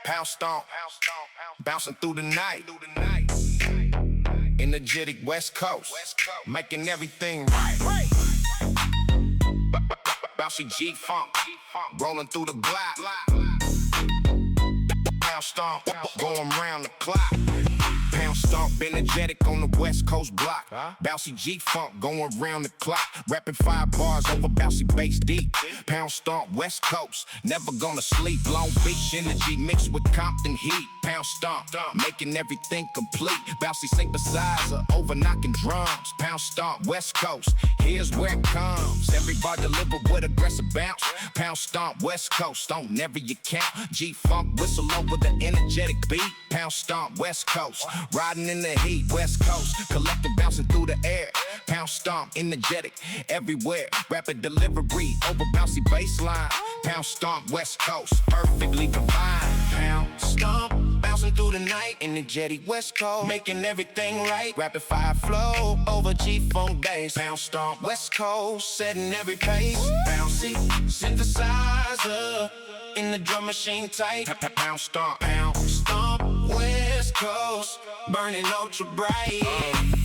pound stomp, bouncing through the night. Energetic West Coast, making everything right. Bouncy G-Funk, rolling through the block. Pound stomp, going round the clock. Pound stomp, energetic on the West Coast block. Bouncy G-Funk, going round the clock. Rapping 5 bars over bouncy bass deep. Pound stomp, West Coast, never gonna sleep. Long Beach energy mixed with Compton heat. Pound stomp, making everything complete. Bouncy synthesizer, over knocking drums. Pound stomp, West Coast, here's where it comes. Everybody deliver with aggressive bounce. Pound stomp, West Coast, on every account. G-Funk, whistle over the energetic beat. Pound stomp, West Coast, riding in the heat. West Coast, collective bouncing through the air. Pound stomp, energetic everywhere. Rapid delivery over bouncy baseline. Pound stomp, West Coast, perfectly combined. Pound stomp, bouncing through the night. Energetic West Coast, making everything right. Rapid fire flow over G-Funk bass. Pound stomp, West Coast, setting every pace. Bouncy synthesizer in the drum machine tight. Pound stomp, West Coast, burning ultra bright.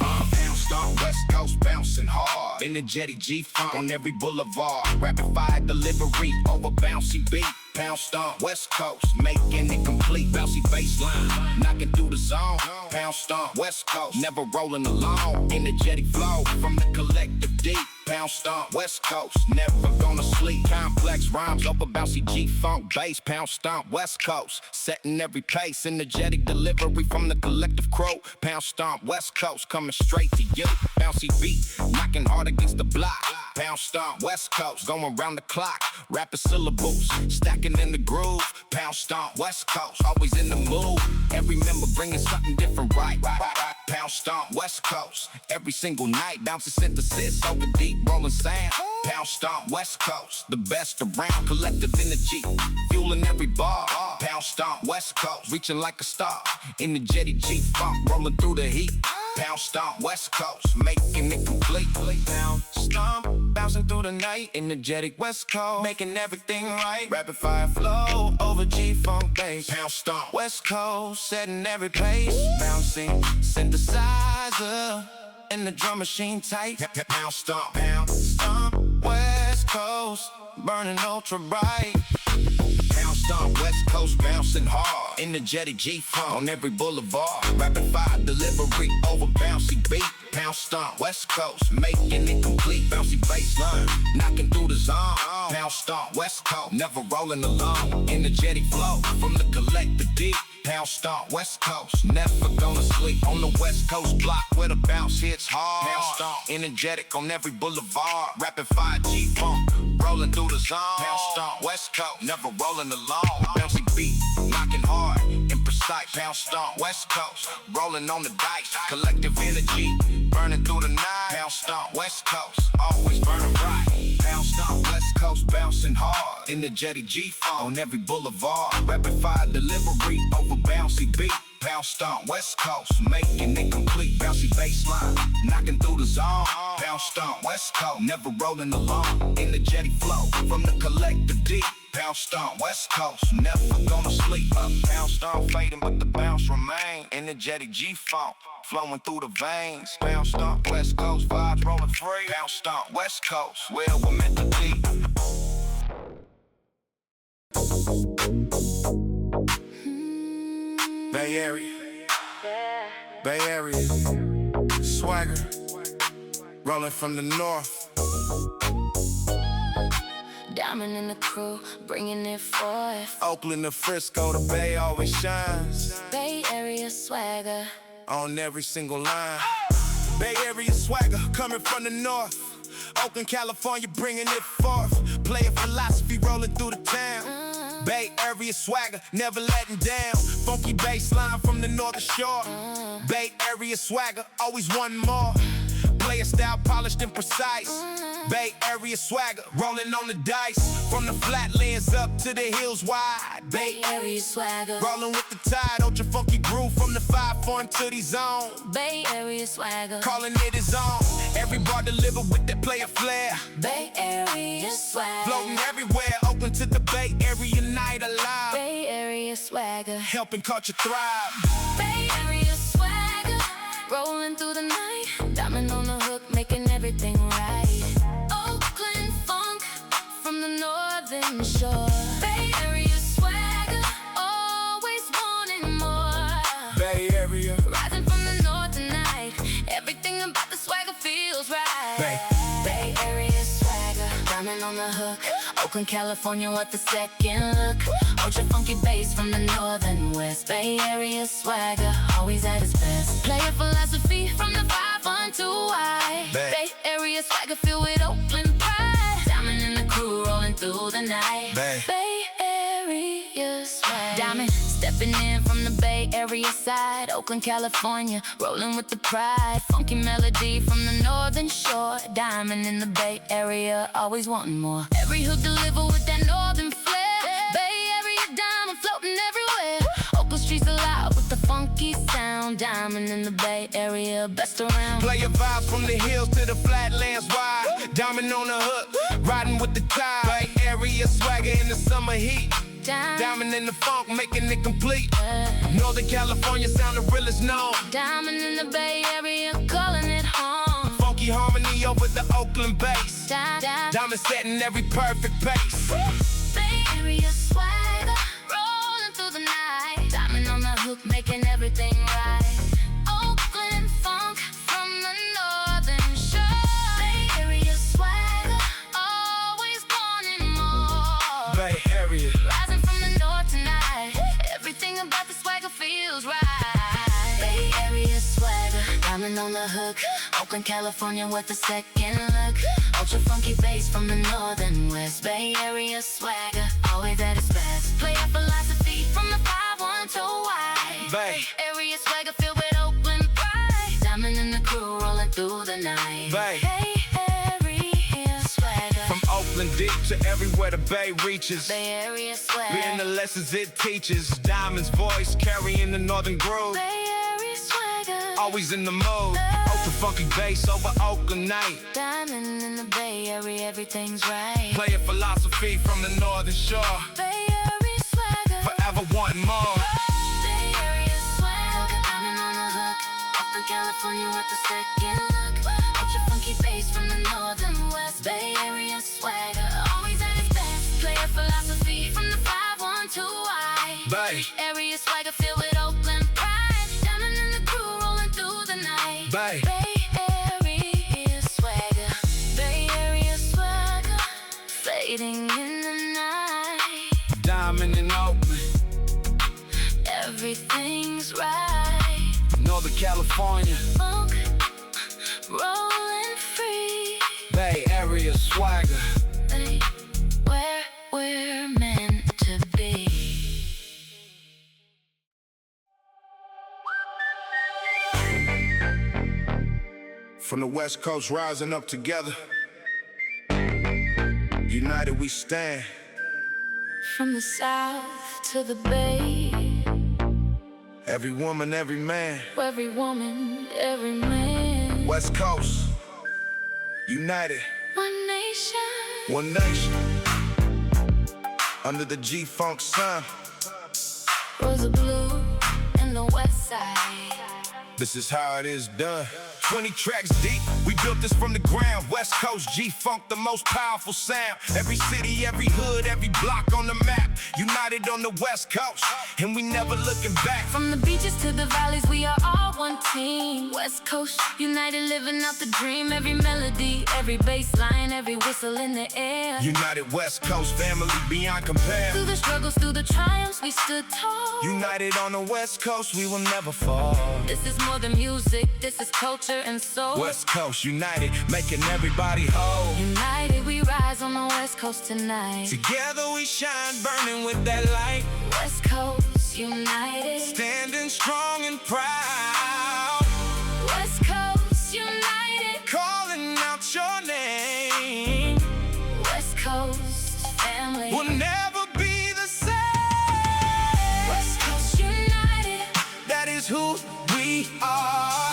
Pound stomp, West Coast, bouncing hard. Energetic G-Funk on every boulevard. Rapid fire delivery over bouncy beat. Pound stomp, West Coast, making it complete. Bouncy baseline, knocking through the zone. Pound stomp, West Coast, never rolling alone. Energetic flow from the collective deep. Pound stomp, West Coast, never gonna sleep. Complex rhymes over bouncy G-Funk bass. Pound stomp, West Coast, setting every pace. Energetic delivery from the collective crew. Pound stomp, West Coast, coming straight to you. Bouncy beat, knocking hard against the block. Pound stomp, West Coast, going round the clock. Rapid syllables, stacking in the groove. Pound stomp, West Coast, always in the mood. Every member bringing something different right. Pound stomp, West Coast, every single night. Bouncy synthesis over deep rolling sand. Pound stomp, West Coast, the best around. Collective energy, fueling every bar. Pound stomp, West Coast, reaching like a star. Energetic G-Funk, rolling through the heat. Pound stomp, West Coast, making it complete. Pound stomp, bouncing through the night. Energetic West Coast, making everything right. Rapid fire flow over G-Funk bass. Pound stomp, West Coast, setting every pace. Bouncing synthesizer in the drum machine tight. Pound stomp, West Coast, burning ultra bright. Pound stomp, West Coast, bouncing hard. Energetic G-Funk on every boulevard. Rapid fire delivery over bouncy beat. Pound stomp, West Coast, making it complete. Bouncy baseline, knocking through the zone. Pound stomp, West Coast, never rolling alone. Energetic flow from the collective deep. Pound stomp, West Coast, never gonna sleep. On the West Coast block where the bounce hits hard. Pound stomp, energetic on every boulevard. Rapid fire G-Funk, rolling through the zone. Pound stomp, West Coast, never rolling alone. Bouncy beat, knocking hard and precise. Pound stomp, West Coast, rolling on the dice. Collective energy, burning through the night. Pound stomp, West Coast, always burning bright. Pound stomp, West Coast, bouncing hard. Energetic G-Funk on every boulevard. Rapid fire delivery over bouncy beat. Pound stomp, West Coast, making it complete. Bouncy baseline, knocking through the zone. Pound stomp, West Coast, never rolling alone. Energetic flow from the collective deep. Pound stomp, West Coast, never gonna sleep. Pound stomp fading, but the bounce remain. Energetic G-Funk, flowing through the veins. Pound stomp, West Coast, vibes rolling free. Pound stomp, West Coast, where we're meant to be. Bay Area, Bay Area, swagger, rolling from the north. Diamond in the crew, bringing it forth. Oakland to Frisco, the Bay always shines. Bay Area swagger on every single line. Bay Area swagger, coming from the north. Oakland, California, bringing it forth. Player philosophy rolling through the town. Bay Area swagger, never letting down. Funky baseline from the northern shore. Bay Area swagger, always one more. Player style polished and precise. Bay Area swagger, rolling on the dice. From the flatlands up to the hills wide. Bay Area swagger, rolling with the tide. Ultra funky groove from the 5-4 to the zone. Bay Area swagger, calling it his own. Every bar delivered with that player flair. Bay Area swagger, floating everywhere. Oakland to the Bay Area night alive. Bay Area swagger, helping culture thrive. Bay Area swagger, rolling through the night, diamond on the hook, making everything right. Oakland funk from the northern shore. Bay Area swagger, always wanting more. Bay Area, rising from the north tonight, everything about the swagger feels right. Bay Area swagger, diamond on the hook. Oakland, California, what the second look. Ultra funky bass from the northern west. Bay Area swagger, always at its best. Player philosophy from the 512Y. Bay Area swagger filled with Oakland pride. Diamond in the crew rolling through the night. Bay Area swagger. Diamond stepping in from the Bay Area side. Oakland, California, rolling with the pride. Funky melody from the northern shore. Diamond in the Bay Area, always wanting more. Every hook deliver with that northern flair. Bay Area diamond floating everywhere. Oakland streets alive with the funky sound. Diamond in the Bay Area, best around. Play your vibes from the hills to the flatlands wide. Diamond on the hook, riding with the tide. Bay Area swagger in the summer heat. Diamond in the funk, making it complete. Northern California sound the realest known. Diamond in the Bay Area, calling it home. Funky harmony over the Oakland bass. Diamond setting every perfect pace. Bay Area swagger, rolling through the night. Diamond on the hook, making everything right. Oakland funk from the northern shore. Bay Area swagger, always wanting more. Bay Area, rising from the north tonight, everything about the swagger feels right. Bay Area swagger, diamond on the hook. Oakland, California, with the second look. Ultra funky bass from the northern west. Bay Area swagger, always at its best. Player philosophy from the 512Y. Bay Area swagger filled with Oakland pride. Diamond in the crew rolling through the night. Bay Area swagger, from Oakland deep to everywhere the Bay reaches. Bay Area swagger, Being the lessons it teaches. Diamond's voice carrying the northern groove. Bay Area swagger, Always in the mood. Ultra funky bass over Oakland night. diamond in the Bay Area, everything's right. Player philosophy from the northern shore. Bay Area swagger, Forever wanting more. Bay Area swagger, diamond on the hook. Oakland, California, with the second look. Ultra funky bass from the northern west. Bay Area swagger, always at its best. Player philosophy from the 512Y. Bay Area swagger filled with Oakland pride. Diamond in the crew rolling through the night. Bay Area swagger, Bay Area swagger, fading in the night. Diamond in Oakland, Everything's right. Northern California. Funk, rolling free. Bay Area swagger. Hey, where we're meant to be. From the West Coast rising up together. United we stand. From the south to the bay, Every woman, every man. every woman, every man. West Coast, united, One nation, one nation. Under the G-Funk sun. Rosa Blue and the Westside. This is how it is done. 20 tracks deep, we built this from the ground. West Coast, G-Funk, the most powerful sound. Every city, every hood, every block on the map. United on the West Coast, and we never looking back. From the beaches to the valleys, we are all one team. West Coast, united, living out the dream. Every melody, every bass line, every whistle in the air. United West Coast, family beyond compare. Through the struggles, through the triumphs, we stood tall. United on the West Coast, we will never fall. This is more than music, this is culture and soul. West Coast, united, making everybody whole. United, we rise on the West Coast tonight. Together we shine, burning with that light. West Coast, united. Standing strong and proud. West Coast, united. Calling out your name. West Coast, family. We'll never be the same. West Coast, united. That is who we are.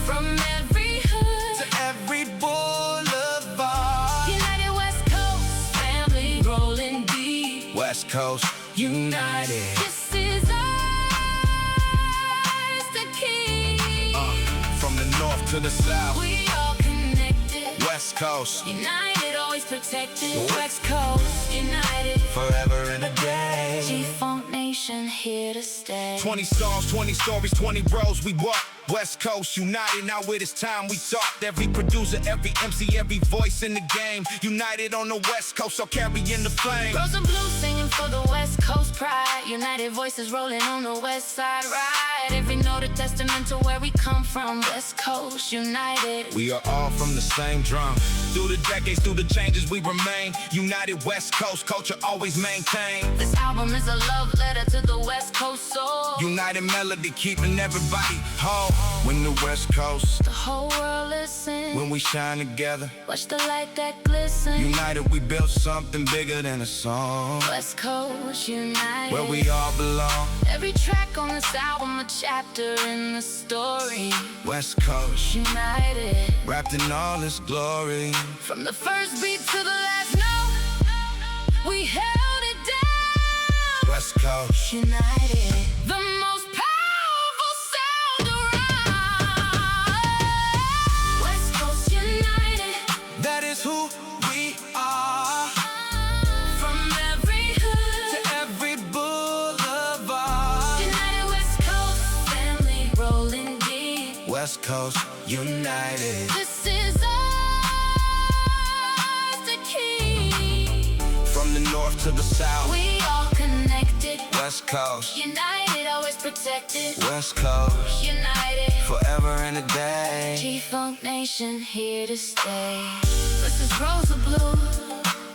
From every hood To every boulevard. United West Coast, family rolling deep. West Coast, united. This is ours, the key. From the north to the south, We all connected. West Coast, United, always protected. West Coast, united. forever and a day. G-Funk Nation, here to stay. 20 songs, 20 stories, 20 roads we walk. West Coast united, now it is time we talked. Every producer, every MC, every voice in the game, united on the West Coast, so carrying the flame. Rosa Blue singing for the West Coast pride. United voices rolling on the Westside ride. Every note a testament to where we come from. West Coast united. We are all from the same drum. Through the decades, through the changes, we remain united. West Coast culture always maintained. This album is a love letter to the West Coast soul. United melody, keeping everybody whole. When the West Coast, The whole world listen. when we shine together, Watch the light that glisten. united we built something bigger than a song. West Coast united. Where we all belong. Every track on this album a chapter in the story. West Coast, United. wrapped in all its glory. From the first beat to the last note, we held it down. West Coast, United. The most powerful sound around. West Coast united. that is who we are. From every hood To every boulevard, United West Coast family rolling deep. West Coast united. This is ours, the key. From the north to the south, We all connected. West Coast, United, always protected. West Coast, United. forever and a day. G-Funk Nation, here to stay. This is Rosa Blue,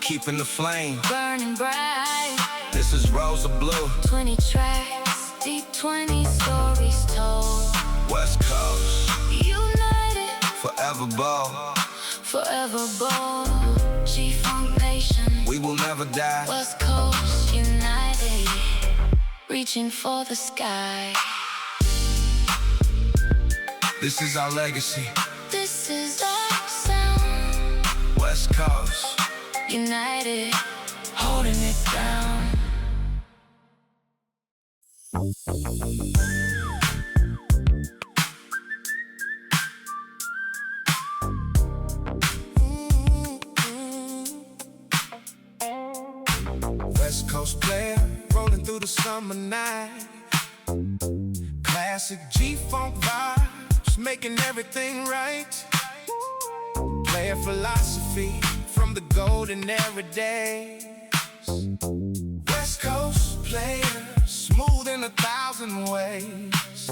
Keeping the flame, burning bright. this is Rosa Blue. 20 tracks, deep 20 stories told. West Coast, United, forever bold. forever bold. G-Funk Nation, We will never die. West Coast united, reaching for the sky. This is our legacy. This is our sound. West Coast, United, holding it down. West Coast player, rolling through the summer night. Classic G-Funk vibes, making everything right. Player philosophy from the golden era days. West Coast player, smooth in 1,000 ways.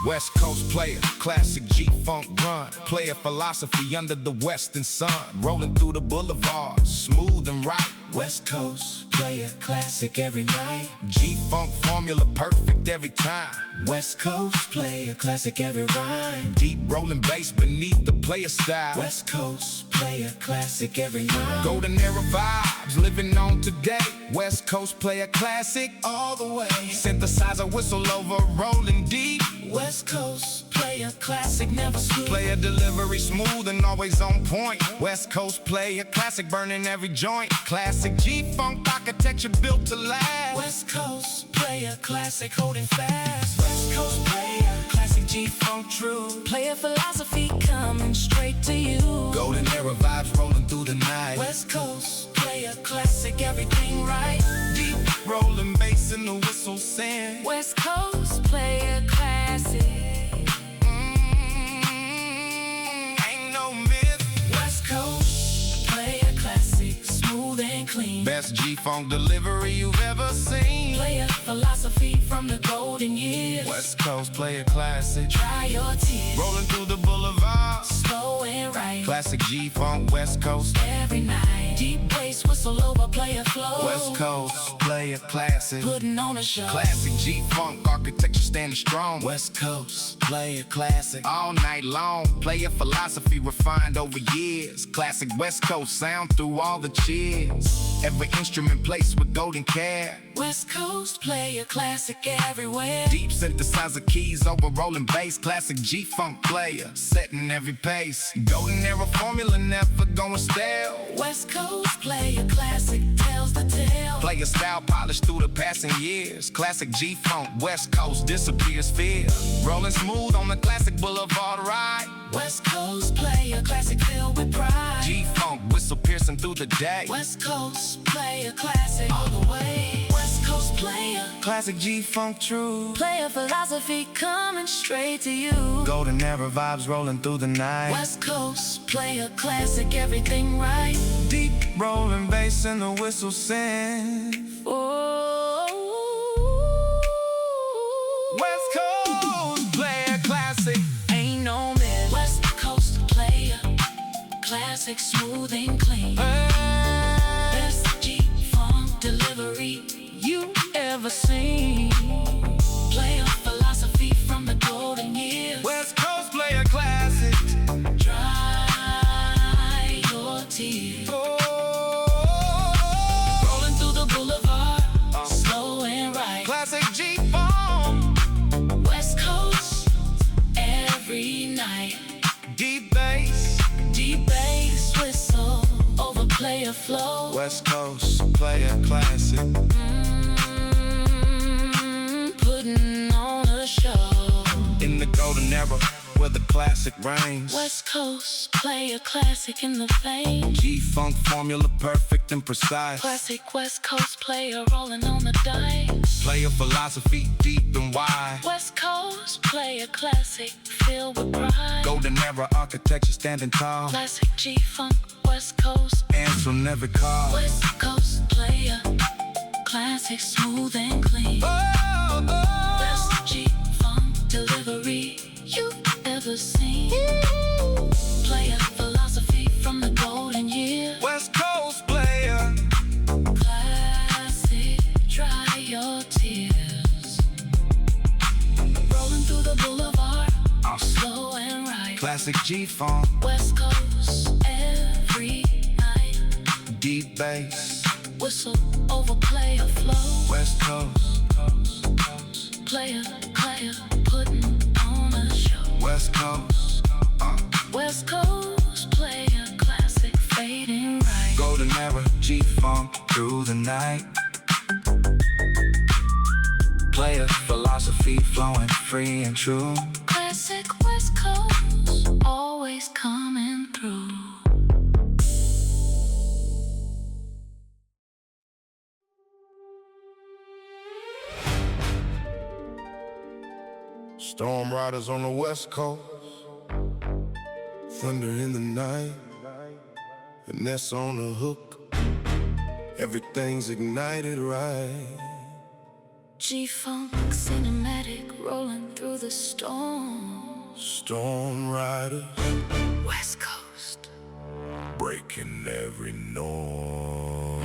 West Coast player, classic G-Funk run. Player philosophy under the western sun. Rolling through the boulevard, smooth and right. West Coast player, classic every night. G-Funk formula, perfect every time. West Coast player, classic every rhyme. Deep rolling bass beneath the player style. West Coast player, classic every night. Golden era vibes, living on today. West Coast player, classic all the way. Synthesizer, whistle over, rolling deep. West Coast player, classic, never sleep. Player delivery, smooth and always on point. West Coast player, classic, burning every joint. Classic G-Funk architecture built to last. West Coast player, classic, holding fast. West Coast player, classic G-Funk true. Player philosophy coming straight to you. Golden era vibes rolling through the night. West Coast player, classic, everything right. Deep rolling bass in the whistle sand. West Coast player, classic. Ain't no myth. West Coast player, classic, smooth and clean. Best G-Funk delivery you've ever seen. Player philosophy from the golden years. West Coast player classic. Dry your tears. Rolling through the boulevard. Slow and right. Classic G-Funk, West Coast. Every night. Deep bass, whistle over, player flow. West Coast player classic. Putting on a show. Classic G-Funk architecture standing strong. West Coast player classic. All night long. Player philosophy refined over years. Classic West Coast sound through all the cheers. Every instrument placed with golden care. West Coast player, classic everywhere. Deep synthesizer keys over rolling bass. Classic G-Funk player, setting every pace. Golden era formula never going stale. West Coast player, classic tells the tale. Player style polished through the passing years. Classic G-Funk, West Coast disappears fear. Rolling smooth on the classic boulevard ride. West Coast player, classic filled with pride. G-Funk whistle piercing through the day. West Coast player, classic all the way. West Coast player, Classic G-Funk true. player philosophy coming straight to you. Golden era vibes rolling through the night. West Coast player, classic everything right. Deep rolling bass and the whistle sing. Oh, West Coast player classic. ain't no miss. West Coast player, classic smooth and clean. Best G-Funk delivery you ever seen. Player philosophy from the golden years. West Coast player classic. Dry your tears. Rolling through the boulevard, slow and right. Classic G-Funk. West Coast every night. Deep bass. Deep bass whistle over player flow. West Coast player classic. Putting on a show. In the golden era where the classic reigns. West Coast player classic in the vein. G-Funk formula perfect and precise. Classic West Coast player rolling on the dice. Player philosophy deep and wide. West Coast player classic filled with pride. Golden era architecture standing tall. Classic G-Funk West Coast. Anthem never call. West Coast player classic smooth and clean. Best G-Funk delivery you ever seen. Player philosophy from the golden years. West Coast player. Classic, dry your tears. Rolling through the boulevard, slow and right. Classic G-Funk. West Coast every night. Deep bass. Whistle over player flow. West Coast. Player, putting on a show. West Coast. West Coast player, classic fading right. Golden era G-Funk through the night. Player philosophy flowing free and true. Classic West Coast, always coming through. Storm riders on the West Coast. Thunder in the night. Vanessa on the hook. Everything's ignited right. G-Funk cinematic rolling through the storm. Storm riders West Coast. breaking every norm.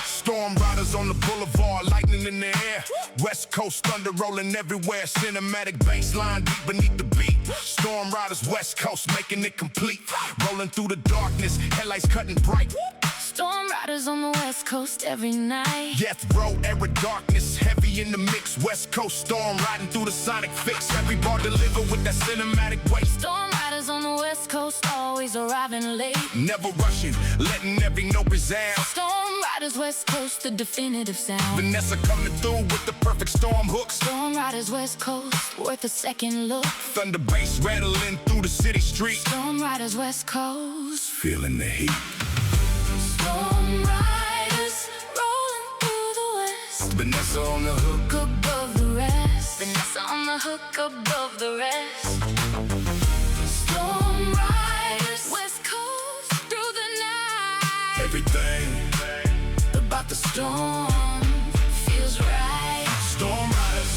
Storm riders on the boulevard, lightning in the air. West Coast thunder rolling everywhere. Cinematic bass line deep beneath the beat. Storm riders West Coast making it complete. Rolling through the darkness, headlights cutting bright. Storm riders on the West Coast every night. Death row, era darkness, heavy in the mix. West Coast storm riding through the sonic fix. Every bar delivered with that cinematic weight. Storm riders on the West Coast always arriving late. Never rushing, letting every note resound. Storm riders West Coast, the definitive sound. Vanessa coming through with the perfect storm hooks. Storm riders West Coast, worth a second look. Thunder bass rattling through the city streets. Storm riders West Coast, Feeling the heat. storm riders rolling through the west. Vanessa on the hook. Above the rest. Vanessa on the hook above the rest. Storm riders West Coast through the night. Everything About the storm feels right. storm riders.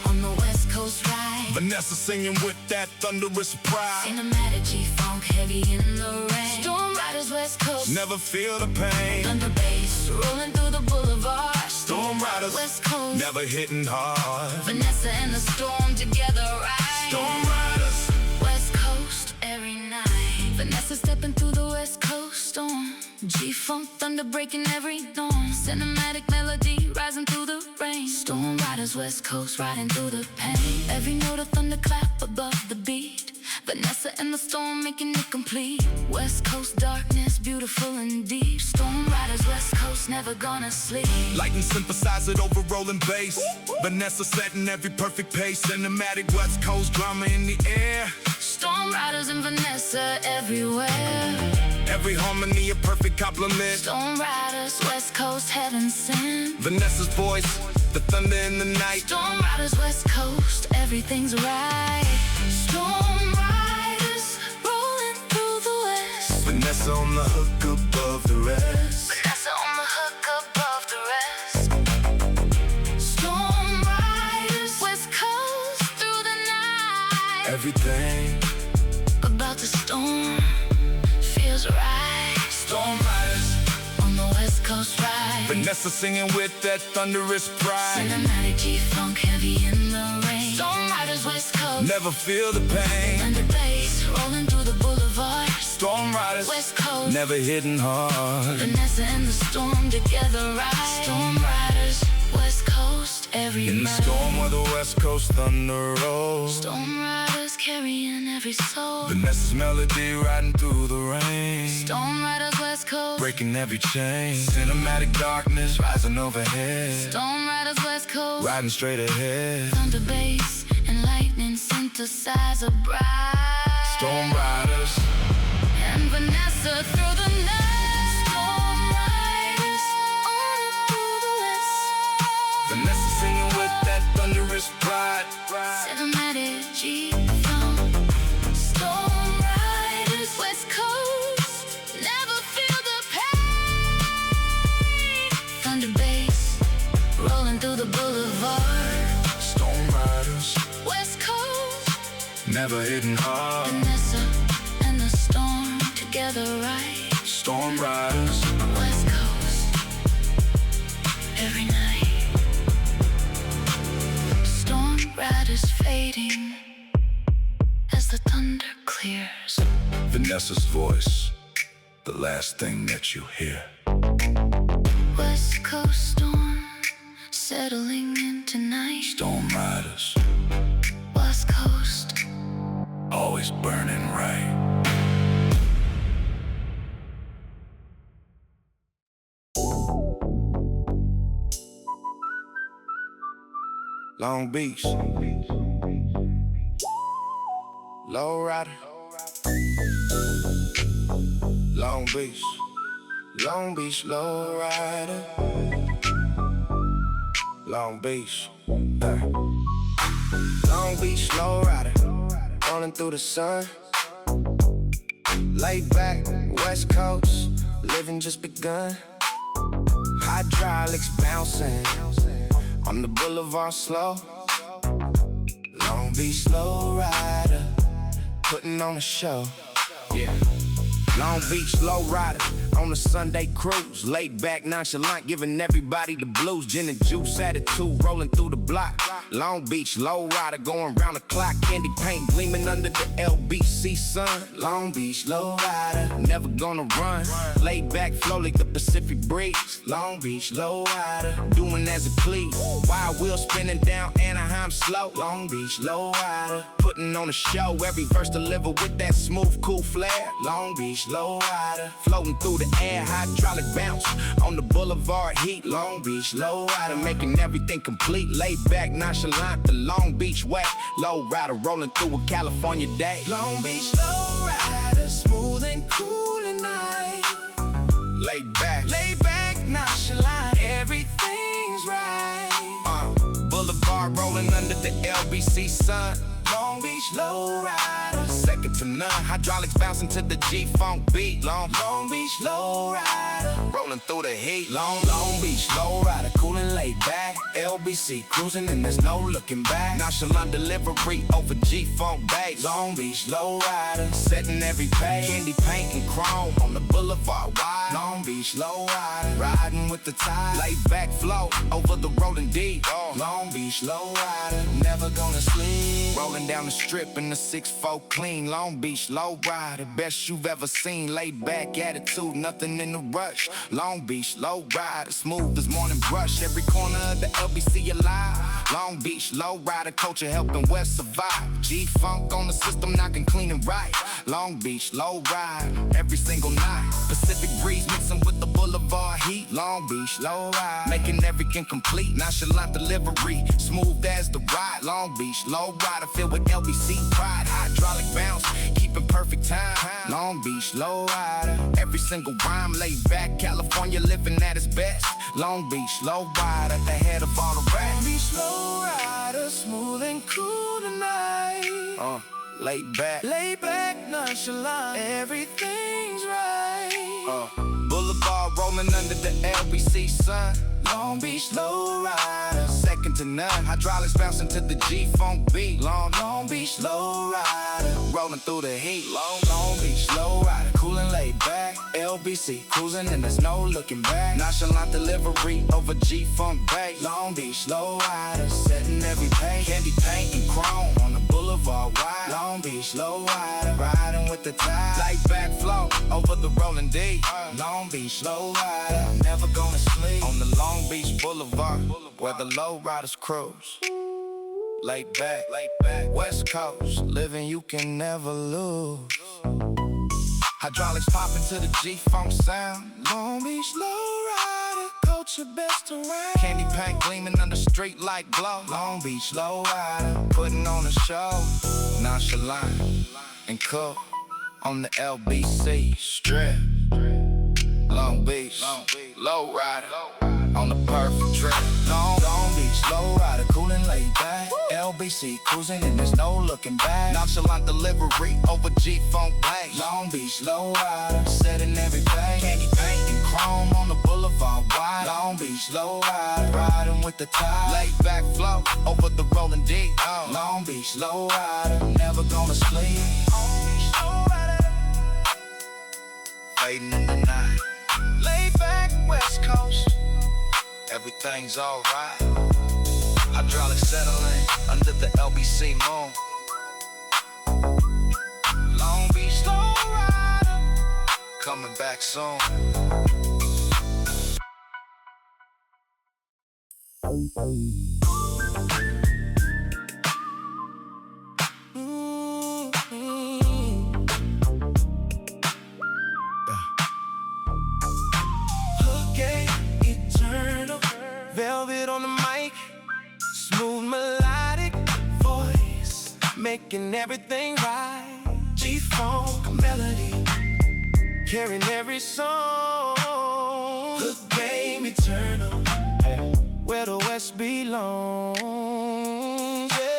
On the West Coast ride. Vanessa singing with that thunderous pride. Cinematic G-Funk heavy in the rain. Storm riders West Coast. Never feel the pain. Thunder bass rolling through the boulevard. Storm riders West Coast. never hitting hard. Vanessa and the storm together ride. Storm riders. West Coast every night. Vanessa stepping through the West Coast storm. G-Funk thunder breaking every norm. Cinematic melody rising through the rain. Storm riders West Coast riding through the pain. Every note of thunder clap above the beat. Vanessa and the storm making it complete. West Coast darkness, beautiful and deep. Storm riders, West Coast, never gonna sleep. Light and synthesize it over rolling bass. Vanessa setting every perfect pace. Cinematic West Coast drama in the air. Storm riders and Vanessa everywhere. Every harmony a perfect compliment. Storm riders, West Coast, heaven sent. Vanessa's voice, the thunder in the night. Storm riders, West Coast, everything's right. Storm riders, rolling through the west. Vanessa on the hook above the rest. Vanessa on the hook above the rest. Storm riders, West Coast, through the night. Everything about the storm feels right. Storm riders on the West Coast ride. Vanessa singing with that thunderous pride. Cinematic G-funk, heavy in the rain. Storm riders, West Coast, Never feel the pain. Thunder bass, rolling through the boulevard. Storm riders, West Coast, never hitting hard. Vanessa and the storm together ride. Storm riders, West Coast, every In the night. storm where the West Coast thunder rolls. Storm riders carrying every soul. Vanessa's melody riding through the rain. Storm riders, West Coast, Breaking every chain. Cinematic darkness rising overhead. Storm riders, West Coast, Riding straight ahead. thunder bass and lightning synthesize a bright. Storm riders And Vanessa through the night. Storm riders on through the west. Vanessa singing with that thunderous pride. Cinematic G-funk. Storm riders, West Coast, never feel the pain. Thunder bass, rolling through the boulevard. Storm riders West Coast, never hitting hard. Vanessa and the storm together right. Storm riders West Coast, every night. Storm riders fading as the thunder clears. Vanessa's voice, the last thing that you hear. West Coast storm settling in tonight. Storm riders West Coast, always burning right. Long Beach, Lowrider, Long Beach, Long Beach, Lowrider, Long Beach, Long Beach, Lowrider, rolling through the sun, laid back, West Coast, living just begun, hydraulics bouncing on the boulevard slow. Long Beach Lowrider, putting on a show. Yeah. Long Beach Lowrider on a Sunday cruise, laid back, nonchalant, giving everybody the blues. Gin and juice attitude, rolling through the block. Long Beach Lowrider, going round the clock. Candy paint gleaming under the LBC sun. Long Beach Lowrider, never gonna run. Laid back, flow like the Pacific breeze. Long Beach Lowrider, doing as it please. Wild wheel spinning down Anaheim slow. Long Beach Lowrider, putting on a show. Every verse delivered with that smooth, cool flair. Long Beach Lowrider, floating through the air, hydraulic bounce on the boulevard heat. Long Beach Lowrider, making everything complete. Laid back, nonchalant, the Long Beach way. Lowrider rolling through a California day. Long Beach Lowrider, smooth and cool at night. Laid back, nonchalant, everything's right. Boulevard rolling under the LBC sun. Long Beach Lowrider, second to none. Hydraulics bouncing to the G-funk beat. Long Beach Lowrider, rolling through the heat. Long Beach Lowrider, cool and laid back. LBC cruising and there's no looking back. Nonchalant delivery over G-funk bass. Long Beach Lowrider, setting every page. Candy paint and chrome on the boulevard wide. ride. Long Beach, Lowrider, riding with the tide. Laid back flow over the rolling deep. Long Beach, Lowrider, never gonna sleep. Rolling down the strip in the 6'4" clean. Long Beach, Lowrider, best you've ever seen. Laid back attitude, nothing in a rush. Long Beach, Lowrider, smooth as morning brush. Every corner of the LBC alive. Long Beach, Lowrider, culture helping West survive. G-Funk on the system, knocking clean and right. Long Beach, Lowrider, every single night. Pacific breeze mixing with the boulevard heat. Long Beach, Lowrider, making everything complete. Nonchalant delivery, smooth as the ride. Long Beach, Lowrider, filled with LBC pride. Hydraulic bounce, keeping perfect time. Long Beach, Lowrider, every single rhyme laid back. California living at its best. Long Beach, Lowrider, the head of all the rest. Long Beach, Lowrider, smooth and cool tonight. Laid back, nonchalant, everything's right. Boulevard rolling under the LBC sun. Long Beach, Lowrider, second to none. Hydraulics bouncing to the G-Funk beat. Long Beach, Lowrider, rolling through the heat. Long Beach, Lowrider, cool and laid back. LBC cruising and there's no looking back. Nonchalant delivery over G-Funk Bay. Long Beach, Lowrider, setting every pace. Candy paint and chrome on the boulevard wide. Long Beach, Lowrider, riding with the tide. Laid back flow over the rolling D. Long Beach, Lowrider, never gonna sleep. On the Long Beach Boulevard, where the lowriders cruise. Laid back, West Coast, living you can never lose. Hydraulics popping to the G-Funk sound. Long Beach, Lowrider, culture best around. Candy paint gleaming under street light glow. Long Beach, Lowrider, putting on a show. Nonchalant and cool on the LBC strip. Long Beach, Lowrider, on the perfect trip. Long Beach, Lowrider, cool and laid back. LBC cruising and there's no looking back. Nonchalant delivery over G-Funk Bay. Long Beach, Lowrider, setting every page. Candy paint and chrome on the boulevard wide. Long Beach, Lowrider, riding with the tide. Laid back flow over the rolling D. Long Beach, Lowrider, never gonna sleep. Long Beach, Lowrider, fading in the night. Laid back West Coast, everything's alright. Hydraulic settling under the LBC moon. Long Beach, Lowrider, coming back soon. Velvet on the mic, smooth melodic voice, making everything right. G-Funk melody, carrying every song. Hook game eternal, where the West belongs.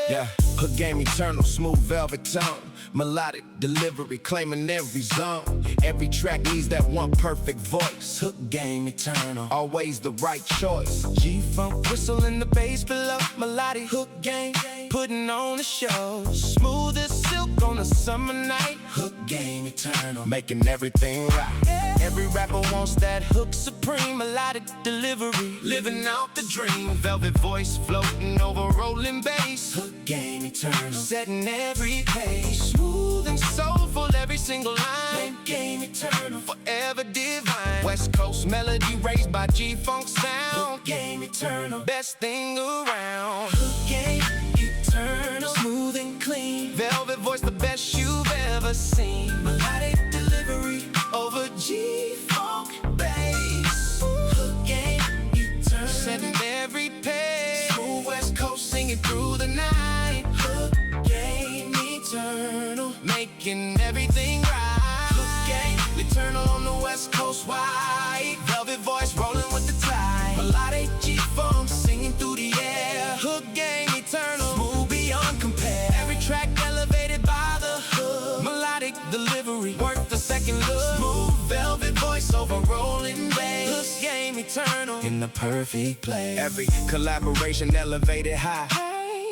Yeah, hook game eternal, smooth velvet tone. Melodic delivery, claiming every zone. Every track needs that one perfect voice. Hook game eternal, always the right choice. G-Funk whistle in the bass below. Melodic hook game, putting on the show. Smooth as silk on a summer night. Hook game eternal, making everything right. Every rapper wants that hook supreme. Melodic delivery, living out the dream. Velvet voice floating over rolling bass. Hook game eternal, setting every pace. Smooth and soulful, every single line. Hook game eternal, forever divine. West Coast melody raised by G-Funk sound. Hook game eternal, best thing around. Hook game eternal, smooth and clean. Velvet voice, the best you've ever seen. Melodic delivery over G-Funk bass. Hook game eternal, setting every pace. Smooth West Coast singing through the night. Hook game eternal, making everything right. Hook game eternal on the West Coast wide. Velvet voice rolling with the tide. Melodic G-Funk singing through the air. Hook game eternal, smooth beyond compare. Every track elevated by the hook. Melodic delivery, worth the second look. Smooth velvet voice over rolling bass. Hook game eternal, in the perfect place. Every collaboration elevated high.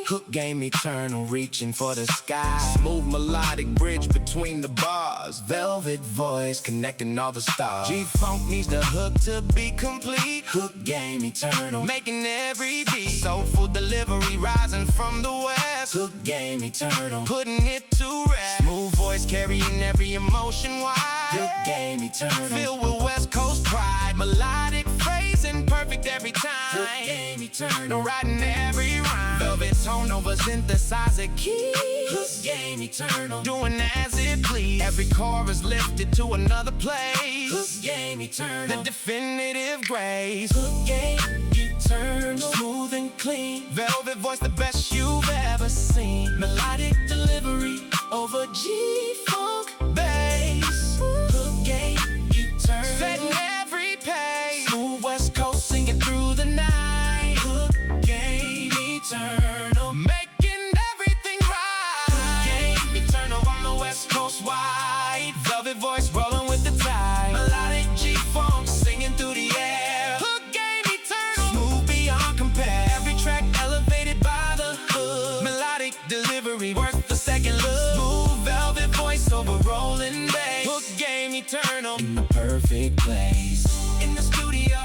Hook game eternal, reaching for the sky. Smooth melodic bridge between the bars. Velvet voice connecting all the stars. G-Funk needs the hook to be complete. Hook game eternal, making every beat. Soulful delivery rising from the west. Hook game eternal, putting it to rest. Smooth voice carrying every emotion wide. Hook game eternal, filled with West Coast pride. Melodic phrasing, perfect every time. Hook game eternal, writing every rhyme. Velvet tone over synthesizer key. Hook game eternal, doing as it please. Every chorus lifted to another place. Hook game eternal, the definitive grace. Hook game eternal, smooth and clean. Velvet voice, the best you've ever seen. Melodic delivery over G-Funk bass. Hook game eternal, setting every pace. Smooth West Coast singing through the night. Hook game eternal, making everything right. Hook game eternal on the West Coast wide. Velvet voice rolling with the tide. Melodic G-Funk singing through the air. Hook game eternal, smooth beyond compare. Every track elevated by the hook. Melodic delivery worth the second look. Smooth velvet voice over rolling bass. Hook game eternal, in the perfect place. In the studio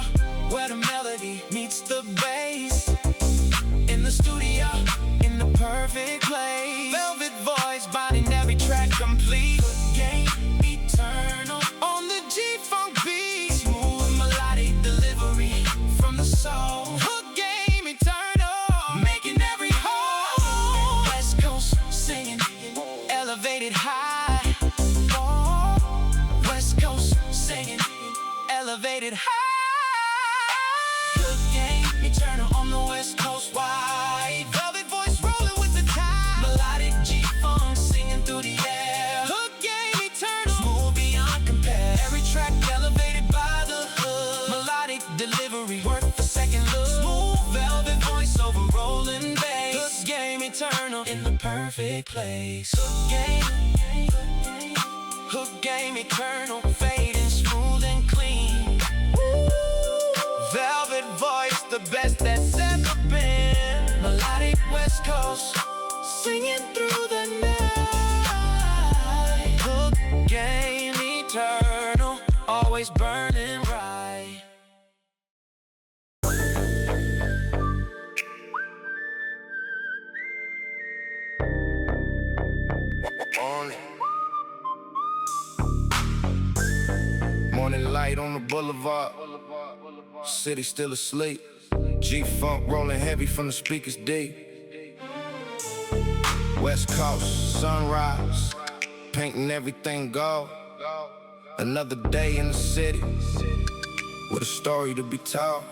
where the melody meets the bass. In the studio, in the perfect place. Velvet voice binding every track complete. Hook game eternal on the G-Funk beat. Smooth melodic delivery from the soul. Hook game eternal, making every hole. West Coast singing, elevated high. Oh, West Coast singing, elevated high. Hook game eternal on the West Coast wide. Velvet voice rolling with the tide. Melodic G-Funk singing through the air. Hook game eternal, smooth beyond compare. Every track elevated by the hook. Melodic delivery worth the second look. Smooth velvet voice over rolling bass. Hook game eternal, in the perfect place. Hook game eternal, fading smooth and clean. Velvet voice, the best that's ever been. Melodic West Coast, singing through the night. Hook game eternal, always burning bright. On it. Morning light on the boulevard. City still asleep. G-Funk rolling heavy from the speakers deep. West Coast, sunrise, painting everything gold. Another day in the city, with a story to be told.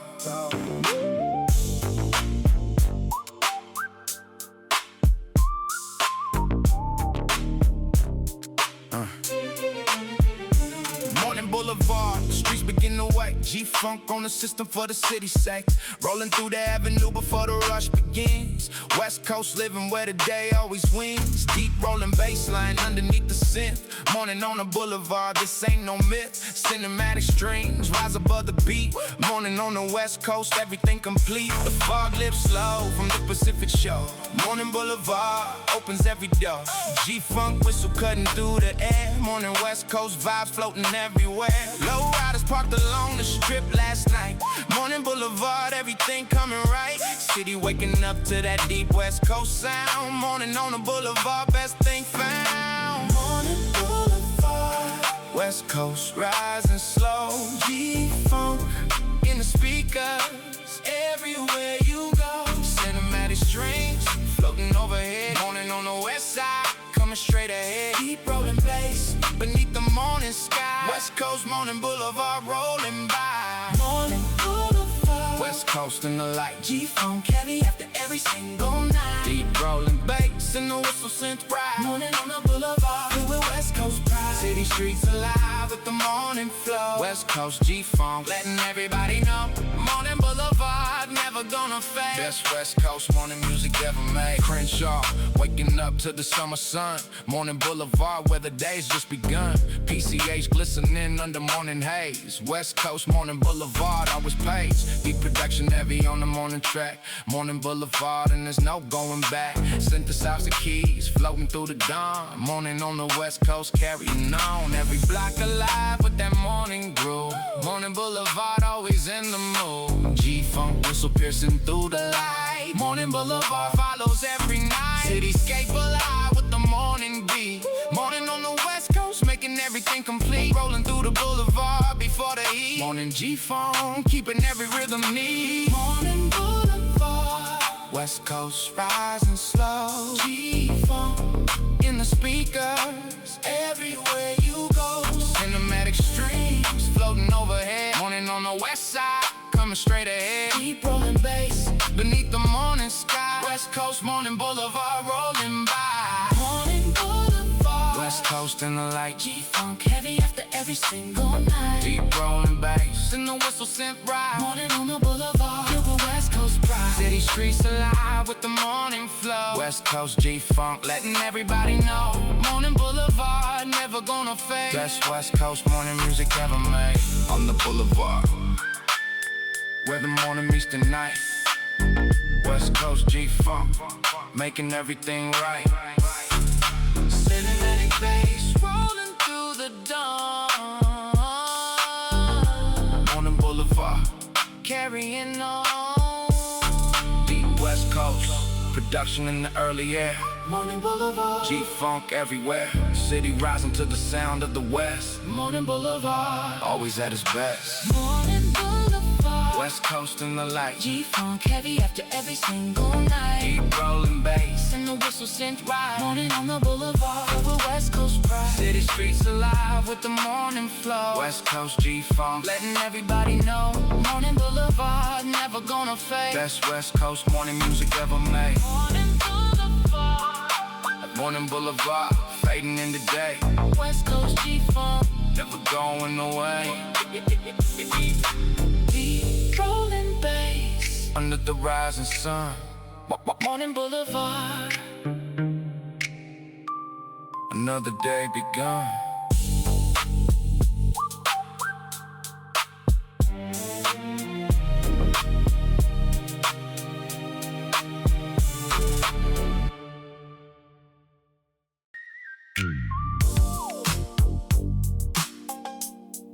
Boulevard, the streets begin to wake. G-Funk on the system for the city's sake. Rolling through the avenue before the rush begins. West Coast living where the day always wins. Deep rolling bassline underneath the synth. Morning on the boulevard, this ain't no myth. Cinematic streams rise above the beat. Morning on the West Coast, everything complete. The fog lifts slow from the Pacific shore. Morning Boulevard opens every door. G-Funk whistle cutting through the air. Morning West Coast vibes floating everywhere. Lowriders parked along the strip last night. Morning Boulevard, everything coming right. City waking up to that deep West Coast sound. Morning on the boulevard, best thing found. Morning Boulevard, West Coast rising slow. G-Funk in the speakers, everywhere you go. Cinematic strings floating overhead. Morning on the Westside, coming straight ahead. Keep rolling bass beneath the morning sky. West Coast, Morning Boulevard rolling by. Morning Boulevard, West Coast in the light. G-Funk heavy after every single night. Deep rolling bass and the whistle synth bright. Morning on the boulevard, filled with West Coast pride. City streets alive with the morning flow. West Coast G-Funk letting everybody know. Morning Boulevard never never gonna fade. Best West Coast morning music ever made. Crenshaw, waking up to the summer sun. Morning Boulevard where the day's just begun. PCH glistening under morning haze. West Coast morning Boulevard always pays. Deep production heavy on the morning track. Morning Boulevard and there's no going back. Synthesize the keys, floating through the dawn. Morning on the West Coast carrying on. Every block alive with that morning groove. Morning Boulevard always in the mood. G-Funk whistle piercing through the light. Morning Boulevard follows every night. Cityscape alive with the morning beat. Morning on the West Coast making everything complete. Rolling through the boulevard before the heat. Morning G-Funk keeping every rhythm neat. Morning Boulevard, West Coast rising slow. G-Funk in the speakers everywhere you go. Cinematic streams floating overhead. Morning on the west side, coming straight ahead. Deep rolling bass beneath the morning sky. West Coast morning Boulevard rolling by. Morning Boulevard, West Coast in the light. G-Funk heavy after every single night. Deep rolling bass and the whistle sent right. Morning on the boulevard, feel the West Coast pride. City streets alive with the morning flow. West Coast G-Funk letting everybody know. Morning Boulevard never gonna fade. Best West Coast morning music ever made. On the boulevard where the morning meets the night. West Coast G-Funk making everything right. Cinematic bass rolling through the dawn. Morning Boulevard carrying on. Deep West Coast production in the early air. Morning Boulevard, G-Funk everywhere. City rising to the sound of the West. Morning Boulevard, always at its best. Morning Boulevard, West Coast in the light. G-Funk heavy after every single night. Deep rolling bass and the whistle sent right. Morning on the boulevard with West Coast pride. City streets alive with the morning flow. West Coast G-Funk letting everybody know. Morning Boulevard never gonna fade. Best West Coast morning music ever made. Morning Boulevard, Morning Boulevard, fading in the day. West Coast G-Funk, never going away. Deep rolling bass under the rising sun. Morning Boulevard, another day begun.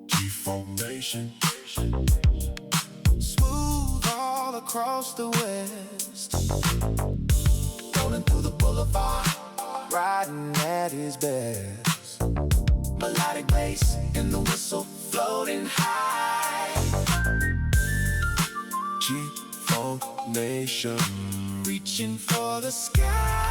G-Funk Nation, smooth all across the West. Rolling through the boulevard, riding at his best. Melodic bass and the whistle floating high. G-Funk Nation, reaching for the sky.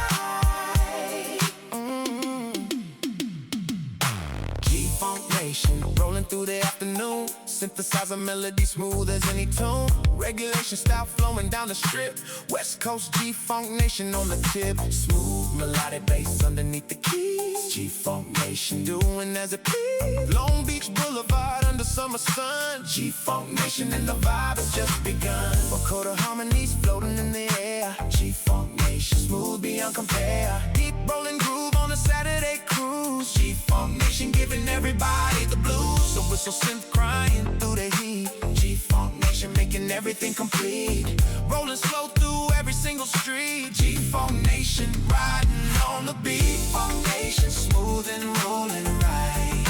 Rolling through the afternoon, synthesize a melody smooth as any tune. Regulation style flowing down the strip. West Coast G-Funk Nation on the tip. Smooth melodic bass underneath the keys. G-Funk Nation doing as it please. Long Beach Boulevard under summer sun. G-Funk Nation and the vibe has just begun. Vocoder harmonies floating in the air. G-Funk Nation smooth beyond compare. Deep rolling groove on a Saturday cruise. G-Funk Nation giving everybody the blues. The whistle synth crying through the heat. G-Funk Nation making everything complete. Rolling slow through every single street. G-Funk Nation riding on the beat. Funk Nation smooth and rolling right.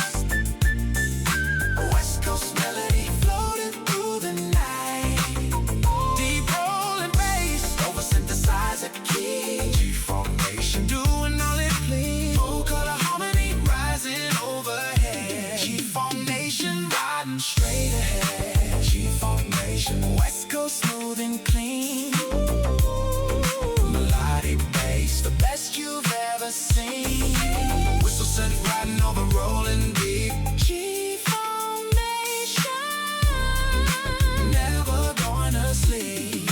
West Coast melody floating through the night. Deep rolling bass over synthesizer key. G-Funk Nation doing all it please. Full color harmony rising overhead. G-Funk Nation riding straight ahead. G-Funk Nation, West Coast smooth and clean. Melodic bass, the best you've ever seen. Whistle sent riding over rolling deep. G-Funk Nation, never going to sleep.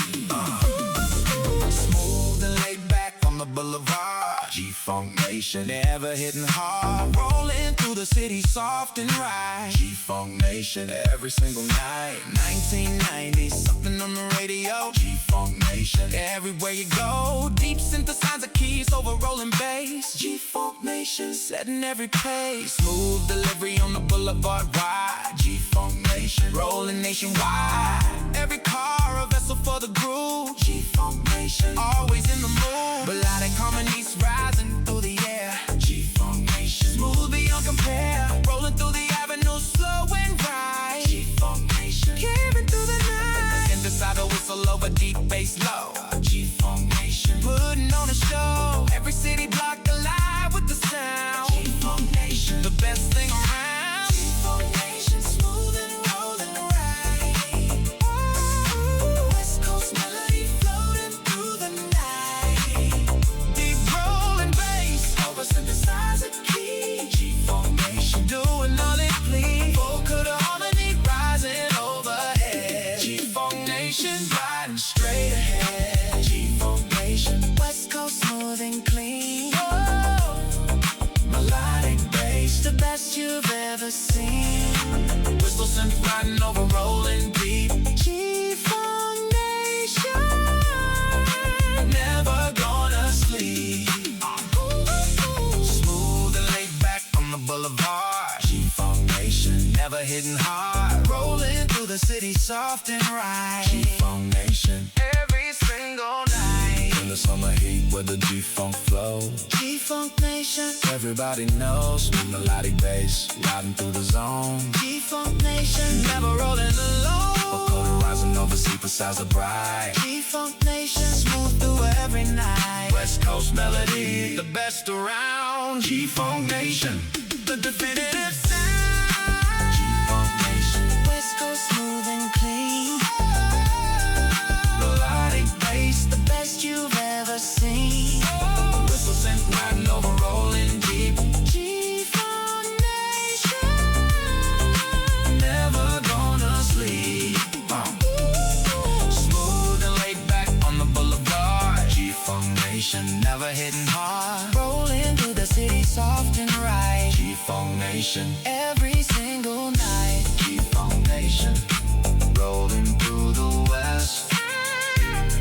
Smooth and laid back on the boulevard. G-Funk Nation. Nation, never hitting hard, rolling through the city soft and right. G-Funk Nation, every single night. 1990, something on the radio. G-Funk Nation, everywhere you go. Deep synthesizer keys over rolling bass. G-Funk Nation, setting every pace. Smooth delivery on the boulevard wide. G-Funk Nation, rolling nationwide. Every car a vessel for the groove. G-Funk Nation, always in the mood. Melodic harmonies rising through the air. G-Funk Nation, smooth beyond compare. Rolling through the avenue, slow and right. G-Funk Nation, carrying through the night. Synthesizer whistle over deep bass low. G-Funk Nation, putting on a show. Every city block alive with the sound. G-Funk Nation, the best thing around. G-Funk Nation, smooth and rolling right. Oh, West Coast melody floating through the night. Deep rolling bass over synthesizer key. G-Funk Nation, doing all it please. Vocal to harmony rising overhead. G-Funk Nation, riding straight ahead. G-Funk Nation, West Coast smooth and clean. Oh, melodic bass, the best you've ever seen. Whistle synth riding over rolling deep. G-Funk Nation, never gonna sleep. Smooth and laid back on the boulevard. G-Funk Nation, never hitting hard. Rolling through the city soft and right. G-Funk Nation, every single night. In the summer heat with the G-Funk flow. G-Funk Nation, everybody knows. Smooth melodic bass, riding through the zone. G-Funk Nation, never rolling alone. Vocal rising over synthesizer bright. G-Funk Nation, smooth through every night. West Coast melody, the best around. G-Funk Nation, the definitive sound. G-Funk Nation, West Coast smooth and clean. Melodic bass, the best you've ever seen. Whistle synth riding over rolling deep. G-Funk Nation, never gonna sleep. Smooth and laid back on the boulevard. G-Funk Nation, never hitting hard. Rolling through the city soft and right. G-Funk Nation, every single night. G-Funk Nation, rolling through the west.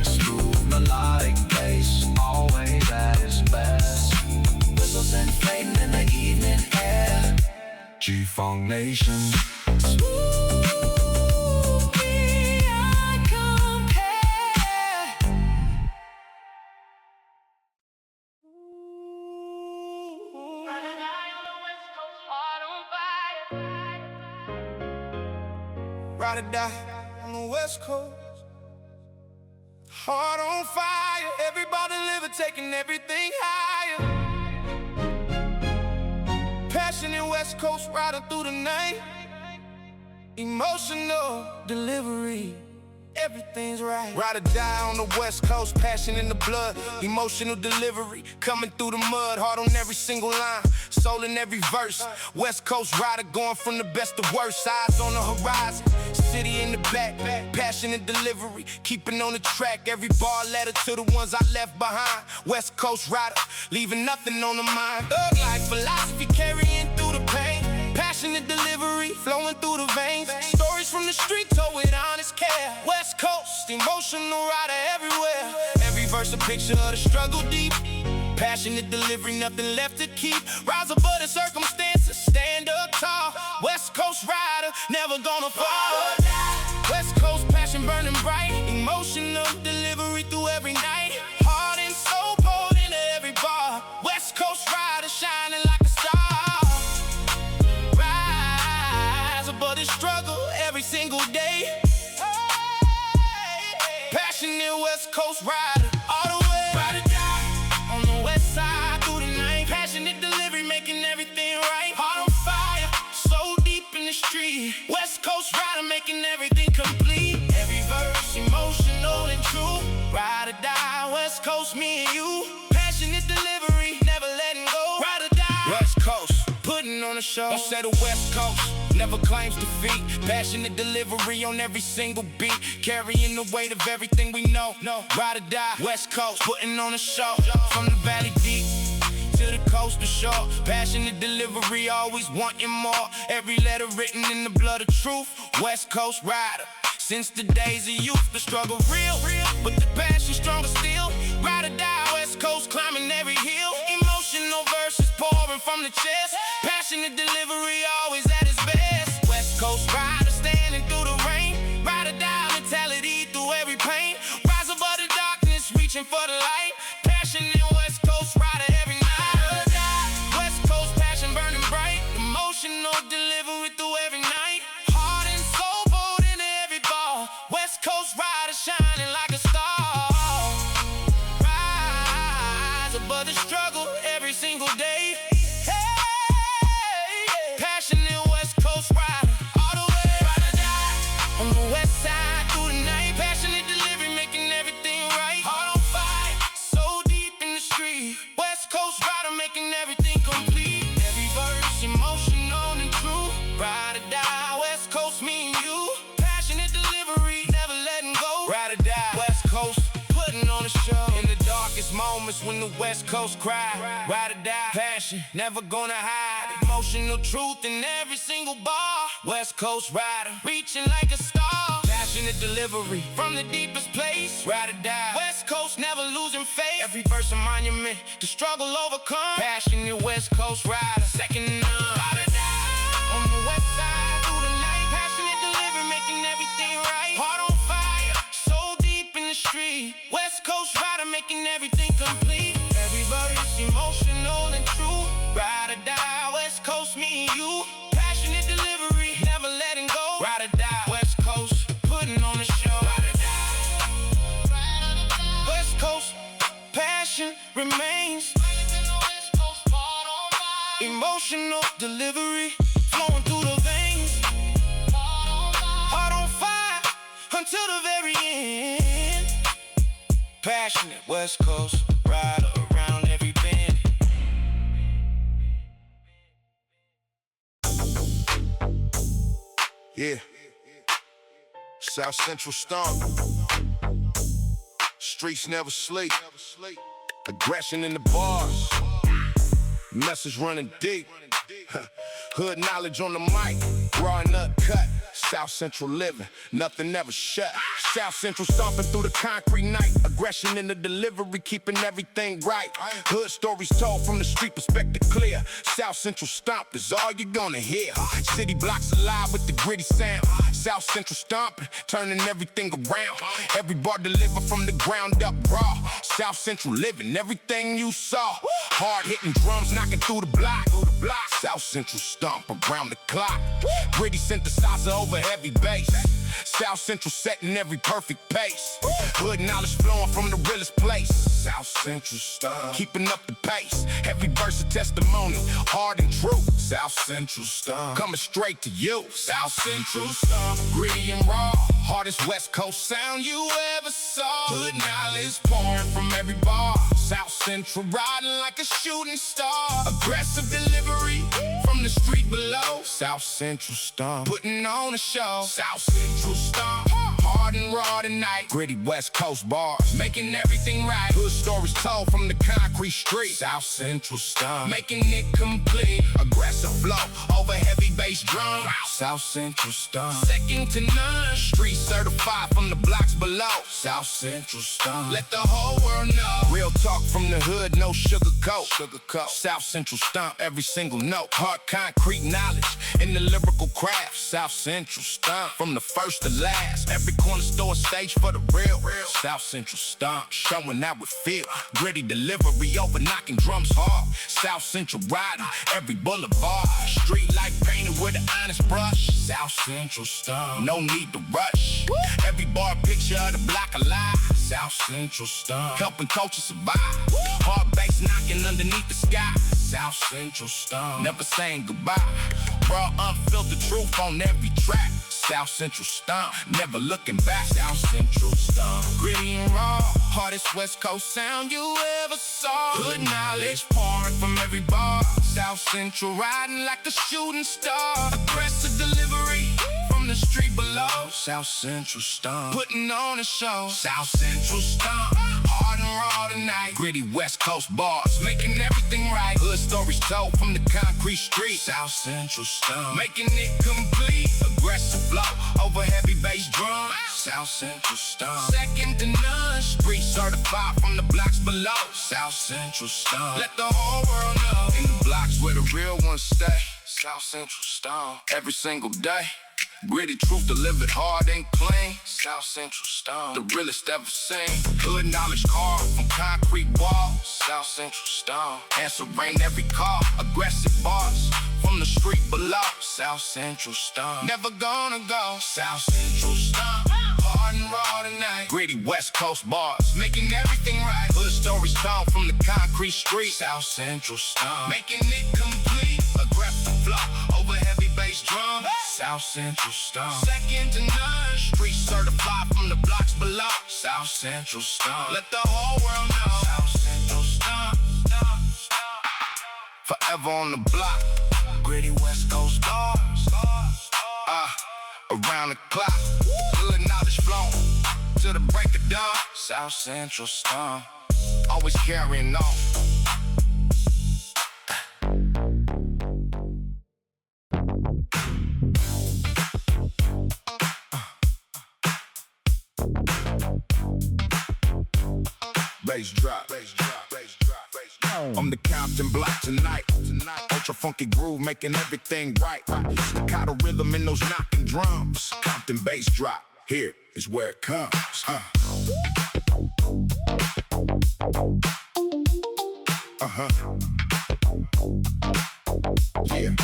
Smooth melodic bass, always at its best. Whistles and fading in the evening air. G-Funk Nation, smooth beyond compare. Ride or die on the West Coast. Heart on fire, everybody living, taking everything higher. Passionate West Coast, riding through the night. Emotional delivery, everything's right. Ride or die on the West Coast, passion in the blood. Emotional delivery, coming through the mud. Heart on every single line, soul in every verse. West Coast rider, going from the best to worst. Eyes on the horizon, city in the back. Passionate delivery, keeping on the track. Every bar letter to the ones I left behind. West Coast rider, leaving nothing on the mind. Thug life philosophy, carrying through the pain. Passionate delivery, flowing through the veins. Stories from the street told with honest care. West Coast, emotional rider everywhere. Every verse a picture of the struggle deep. Passionate delivery, nothing left to keep. Rise above the circumstances, stand up tall. West Coast rider, never gonna fall. West Coast passion burning bright. Emotional delivery through every night. Heart and soul poured into every bar. West Coast rider, shining like a star. Rise above the struggle every single day. Passionate West Coast rider, all the way. Ride or die on the west side through the night. Passionate delivery, making everything right. Heart on fire, so deep in the street. West Coast rider, making everything complete. Every verse emotional and true. Ride or die, West Coast, me and you. Passionate delivery, never letting go. Ride or die, West Coast, putting on a show. I said the West Coast never claims defeat. Passionate delivery on every single beat, carrying the weight of everything we know. Ride or die, West Coast, putting on a show. From the valley deep to the coast to shore. Passionate delivery, always wanting more. Every letter written in the blood of truth. West Coast rider. Since the days of youth, the struggle real, but the passion stronger still. Ride or die, West Coast climbing every hill. Emotional verses pouring from the chest. Passionate delivery, always at its best. West Coast rider standing through the rain. Ride or die mentality through every pain. Rise above the darkness, reaching for the light. Passionate West Coast rider every night. Ride or die, West Coast passion burning bright. Emotional delivery through every night. Heart and soul poured into every ball. West Coast rider shining like a star. Rise above the struggle every single day. Hey, passionate West Coast rider, all the way. Ride or die on the west side through the night. Passionate delivery, making everything right. Heart on fire, so deep in the street. West Coast rider, making everything complete. Every verse emotional and true. Ride or die, West Coast, me and you. Passionate delivery, never letting go. Ride or die, West Coast, putting on a show. In the darkest moments when the West Coast cry. Ride or die, passion, never gonna hide. Emotional truth in every single bar. West Coast rider, reaching like a star. Passionate delivery from the deepest place. Ride or die, West Coast, never losing faith. Every verse a monument, the struggle overcome. Passionate West Coast rider, second to none. Ride or die on the west side through the night. Passionate delivery, making everything right. Heart on fire, so deep in the street. West Coast rider, making everything complete. Every verse emotional and true. Ride or die, West Coast, me and you. Passionate delivery, never letting go. Ride or die, West Coast, putting on a show. Ride or die, West Coast, passion remains. Emotional delivery, flowing through the veins. Heart on fire, until the very end. Passionate West Coast rider around every bend. Yeah, South Central stomp. Streets never sleep. Aggression in the bars. Message running deep. Hood knowledge on the mic. Raw and uncut. South Central living, nothing ever shut. South Central stomping through the concrete night. Aggression in the delivery, keeping everything right. Hood stories told from the street perspective clear. South Central stomp is all you're gonna hear. City blocks alive with the gritty sound. South Central stomping, turning everything around. Every bar delivered from the ground up raw. South Central living, everything you saw. Hard hitting drums knocking through the block. South Central stomp around the clock. Gritty synthesizer over heavy bass. South Central setting every perfect pace. Hood knowledge flowing from the realest place. South Central stomp, keeping up the pace. Every verse a testimony, hard and true. South Central stomp, coming straight to you. South Central stomp, gritty and raw. Hardest West Coast sound you ever saw. Hood knowledge pouring from every bar. South Central riding like a shooting star. Aggressive delivery from the street below. South Central stomp, putting on a show. South Central stomp, hard and raw tonight. Gritty West Coast bars, making everything right. Hood stories told from the concrete street. South Central stomp, making it complete. Aggressive flow over heavy bass drum. South Central stomp, second to none. Street certified from the blocks below. South Central stomp, let the whole world know. Real talk from the hood, no sugarcoat. South Central stomp, every single note. Hard concrete knowledge in the lyrical craft. South Central stomp, from the first to last. Every corner store stage for the real. South Central stomp, showing how it feel. Gritty delivery over knocking drums hard. South Central riding every boulevard. Street light painted with an honest brush. South Central stomp, no need to rush. Every bar picture of the block alive. South Central stomp, helping culture survive. Hard bass knocking underneath the sky. South Central stomp, never saying goodbye. Raw unfiltered truth on every track. South Central stomp, never looking back. South Central stomp, gritty and raw. Hardest West Coast sound you ever saw. Hood knowledge pouring from every bar. South Central riding like a shooting star. Aggressive delivery from the street below. South Central stomp, putting on a show. South Central stomp, hard and raw tonight. Gritty West Coast bars, making everything right. Hood stories told from the concrete street. South Central Stomp, making it complete. Aggressive flow over heavy bass drum. South Central Stomp, second to none. Street certified from the blocks below. South Central Stomp, let the whole world know. In the blocks where the real ones stay. South Central Stomp, every single day. Gritty truth delivered hard and clean. South Central Stomp, the realest ever seen. Hood knowledge carved from concrete walls. South Central Stomp, answer rain every call. Aggressive bars from the street below. South Central Stomp, never gonna go. South Central Stomp, hard and raw tonight. Gritty West Coast bars, making everything right. Hood stories told from the concrete street. South Central Stomp, making it complete. Aggressive flow over heavy bass drum. South Central Stomp, second to none. Street certified from the blocks below. South Central Stomp, let the whole world know. South Central Stomp, forever on the block. Gritty West Coast bars. Around the clock. Hood knowledge flowing to the break of dawn. South Central Stomp, always carrying on. Bass drop, bass drop, bass drop, bass drop. On the Compton block tonight. Ultra funky groove making everything right. Staccato rhythm in those knocking drums. Compton bass drop, here is where it comes. Yeah,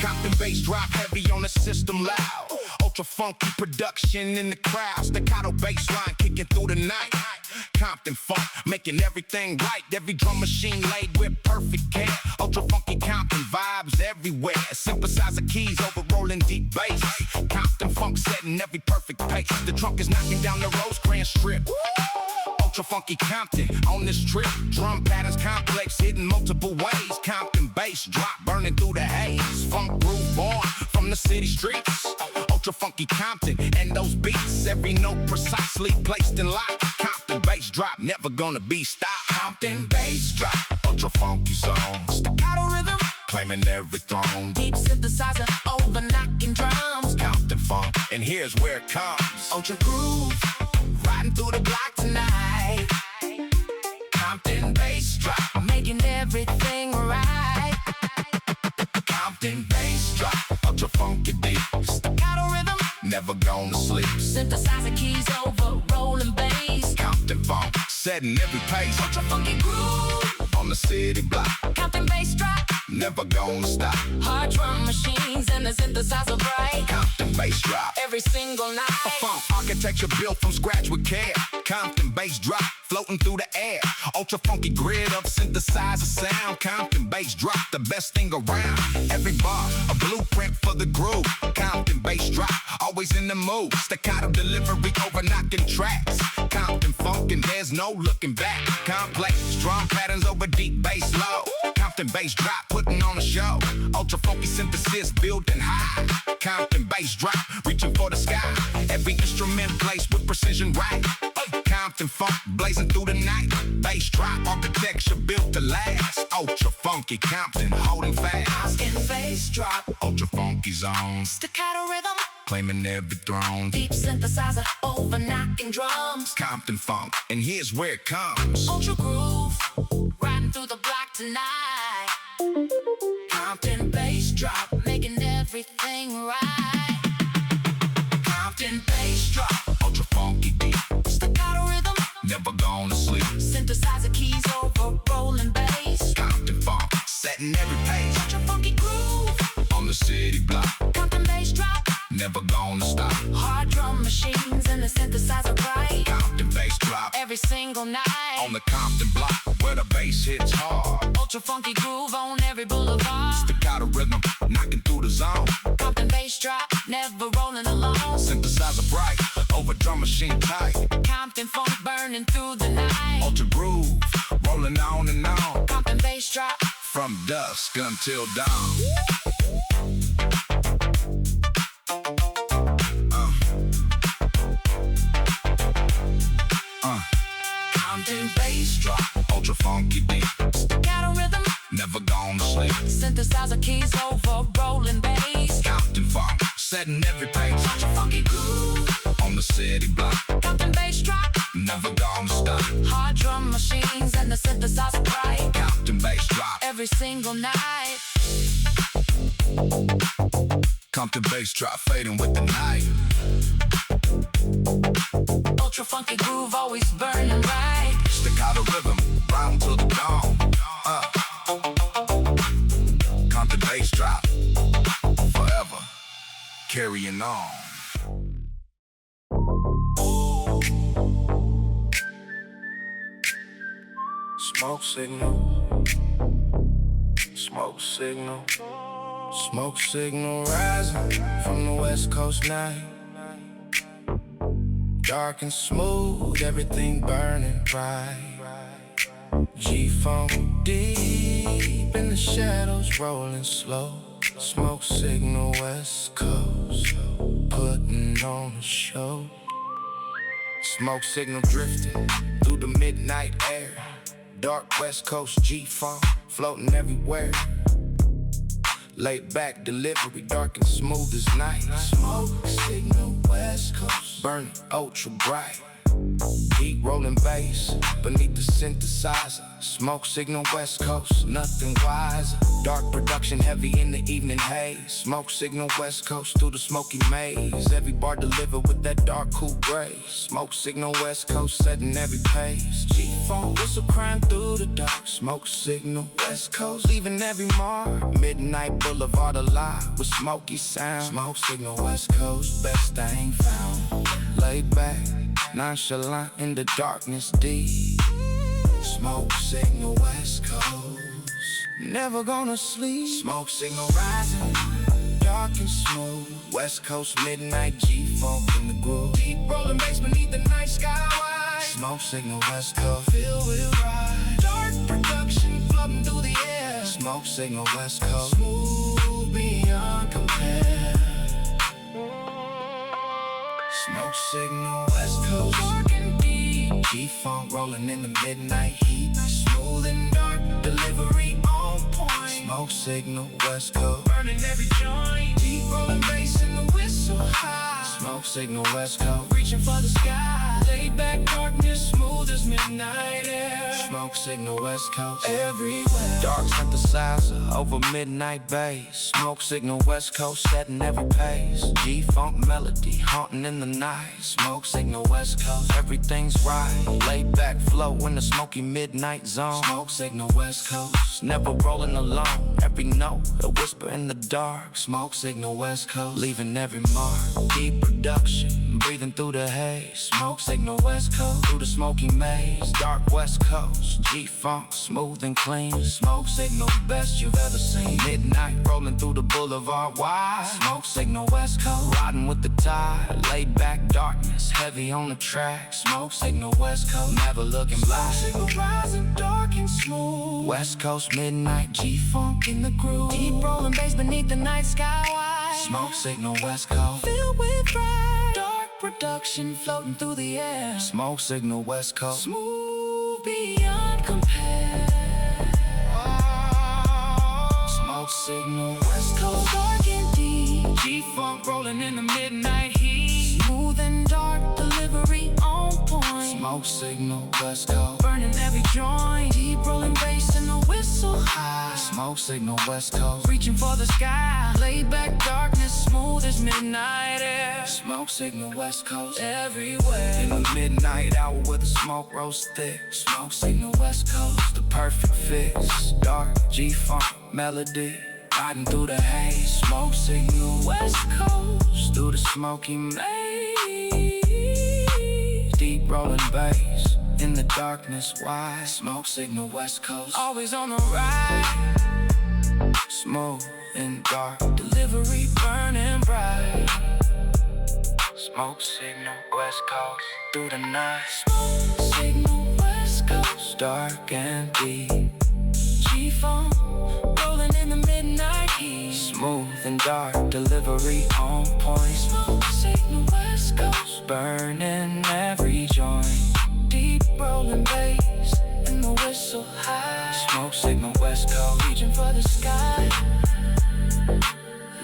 Compton bass drop heavy on the system loud. Ultra funky production in the crowd. Staccato bass line kicking through the night. Compton funk, making everything right. Every drum machine laid with perfect care. Ultra funky Compton vibes everywhere. Synthesizer keys over rolling deep bass. Compton funk setting every perfect pace. The trunk is knocking down the Rosecrans Strip. Ultra funky Compton on this trip. Drum patterns complex, hitting multiple ways. Compton bass drop, burning through the haze. Funk groove born from the city streets. Ultra funky Compton and those beats. Every note precisely placed in lock. Compton bass drop, never gonna be stopped. Compton bass drop, ultra funky zone. Staccato rhythm, claiming every throne. Deep synthesizer over knocking drums. Compton funk, and here's where it comes. Ultra groove, riding through the block tonight. Compton bass drop, making everything right. Compton bass drop, ultra funky deep. Staccato rhythm, never gonna sleep. Synthesizer keys over rolling bass. Compton funk, setting every pace. Ultra funky groove on the city block. Compton bass drop, never gonna stop. Hard drum machines and the synthesizer bright. Compton bass drop, every single night. A funk architecture built from scratch with care. Compton bass drop, floating through the air. Ultra funky grid of synthesizer sound. Compton bass drop, the best thing around. Every bar, a blueprint for the groove. Compton bass drop, always in the mood. Staccato delivery over knocking tracks. Compton funk and there's no looking back. Complex drum patterns over deep bass low. Compton bass drop, putting on a show. Ultra funky synthesis building high. Compton bass drop, reaching for the sky. Every instrument placed with precision right. Compton funk blazing through the night. Bass drop, architecture built to last. Ultra funky Compton holding fast. In bass drop, ultra funky zone. Staccato rhythm, claiming every throne. Deep synthesizer over knocking drums. Compton funk, and here's where it comes. Ultra groove, riding through the block tonight. Compton bass drop, making everything right. Compton bass drop, ultra funky deep. Staccato rhythm, never gonna sleep. Synthesizer keys over rolling bass. Compton funk, setting every pace. Ultra funky groove on the city block. Compton bass drop, never gonna stop. Hard drum machines and the synthesizer bright. Compton bass drop, every single night. On the Compton block, where the bass hits hard. Ultra funky groove on every boulevard. Staccato rhythm, knocking through the zone. Compton bass drop, never rolling alone. Synthesizer bright, over drum machine tight. Compton funk burning through the night. Ultra groove, rolling on and on. Compton bass drop, from dusk until dawn. synthesizer, keys over, rolling bass. Compton funk, setting every pace. Such a funky groove On the city block, Compton bass drop, never gonna stop. hard drum machines and the synthesizer bright Compton bass drop, every single night. Compton bass drop, fading with the night. Ultra funky groove always burning right. Staccato rhythm, round till the dawn. Compton bass drop, forever carrying on. Smoke signal, smoke signal, smoke signal rising from the West Coast night. Dark and smooth, everything burning bright. G-funk deep in the shadows, rolling slow. Smoke signal West Coast, putting on a show. Smoke signal drifting through the midnight air. Dark West Coast G-funk floating everywhere. Laid back delivery, dark and smooth as night. Smoke signal West Coast, burning ultra bright. Heat rolling bass beneath the synthesizer. Smoke signal West Coast, nothing wiser. Dark production heavy in the evening haze. Smoke signal West Coast through the smoky maze. Every bar delivered with that dark cool grace. Smoke signal West Coast setting every pace. G-funk whistle crying through the dark. Smoke signal West Coast leaving every mark. Midnight boulevard alive with smoky sound. Smoke signal West Coast, best thing found. Laid back, nonchalant in the darkness deep. Smoke signal West Coast, never gonna sleep. Smoke signal rising, dark and smooth. West Coast midnight G-funk in the groove. Deep rolling bass beneath the night sky wide. Smoke signal West Coast, filled with ride. Dark production floating through the air. Smoke signal West Coast, smooth beyond compare. Smoke signal West Coast, dark and deep. G-funk rolling in the midnight heat. Smooth and dark, delivery on point. Smoke signal West Coast, burning every joint. Deep rolling bass in the whistle high. Smoke signal West Coast, reaching for the sky. Laid back darkness, smooth as midnight air. Smoke signal West Coast, everywhere. Dark synthesizer over midnight bass. Smoke signal West Coast setting every pace. G-funk melody haunting in the night. Smoke signal West Coast, everything's right. Laid back flow in the smoky midnight zone. Smoke signal West Coast, never rolling alone. Every note a whisper in the dark. Smoke signal West Coast, leaving every mark. Deep production, breathing through the haze. Smoke signal West Coast, through the smoky maze. Dark West Coast, G-funk, smooth and clean. Smoke signal, best you've ever seen. Midnight rolling through the boulevard wide. Smoke signal West Coast, riding with the tide. Laid back darkness, heavy on the track. Smoke signal West Coast, never looking back. Smoke signal rising, dark and smooth. West Coast midnight, G-funk in the groove. Deep rolling bass beneath the night sky wide. Smoke signal West Coast, filled with pride. Dark production floating through the air. Smoke signal West Coast, smooth beyond compare. Smoke signal West Coast, dark and deep. G-funk rolling in the midnight heat. Smooth and dark, delivery on point. Smoke signal West Coast, burning every joint. Deep rolling bass and the whistle high. Smoke signal West Coast, reaching for the sky. Laid back darkness, smooth as midnight air. Smoke signal West Coast, everywhere. In the midnight hour where the smoke rolls thick. Smoke signal West Coast, the perfect fix. Dark G-funk melody, riding through the haze. Smoke signal West Coast, through the smoky maze. Deep rolling bass in the darkness wide. Smoke signal West Coast, always on the ride. Smooth and dark, delivery burning bright. Smoke signal West Coast, through the night. Smoke signal West Coast, dark and deep. G-funk rolling in the midnight heat. Smooth and dark, delivery on point. Smoke signal West Coast, burning every joint. Deep rolling bass and the whistle high. Smoke signal West Coast, reaching for the sky.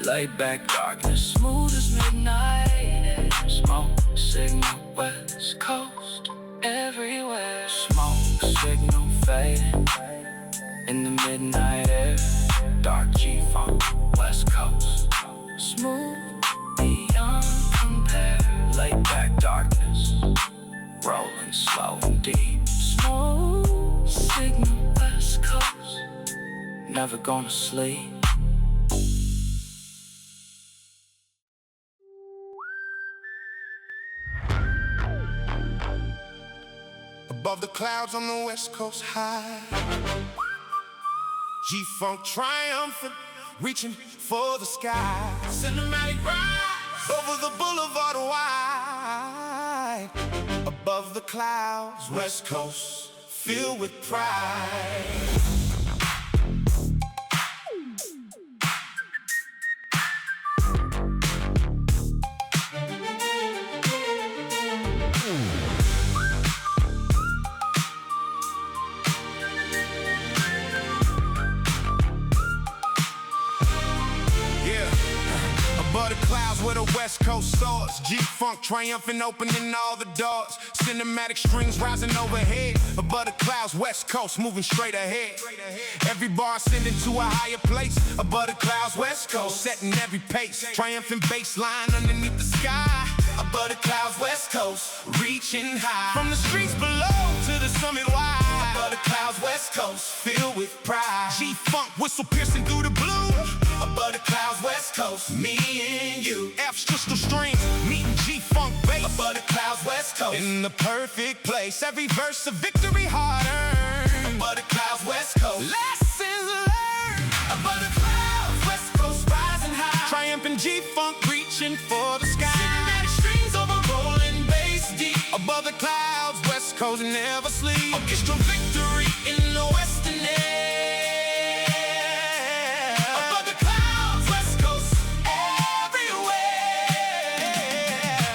Laid back darkness, smooth as midnight. Smoke signal, West Coast everywhere. Smoke signal fading in the midnight air. Dark G-funk, West Coast, smooth beyond compare. Laid back darkness, rolling slow and deep. Smoke signal, West Coast, never gonna sleep. Above the clouds on the West Coast high, G-Funk triumphant, reaching for the sky. Cinematic rise over the boulevard wide. Above the clouds, West Coast filled with pride. Above the clouds where the West Coast soars, G-Funk triumphant, opening all the doors. Cinematic strings rising overhead. Above the clouds, West Coast moving straight ahead. Every bar ascending to a higher place. Above the clouds, West Coast setting every pace. Triumphant bass line underneath the sky. Above the clouds, West Coast reaching high. From the streets below to the summit wide. Above the clouds, West Coast filled with pride. G-Funk whistle piercing through the blue. Above the clouds, West Coast, me and you. F's crystal strings, meeting G-Funk bass. Above the clouds, West Coast, in the perfect place. Every verse a victory hard earned. Above the clouds, West Coast, lessons learned. Above the clouds, West Coast rising high. Triumphant G-Funk reaching for the sky. Cinematic strings over rolling bass deep. Above the clouds, West Coast never sleep. Orchestral victory in the western air.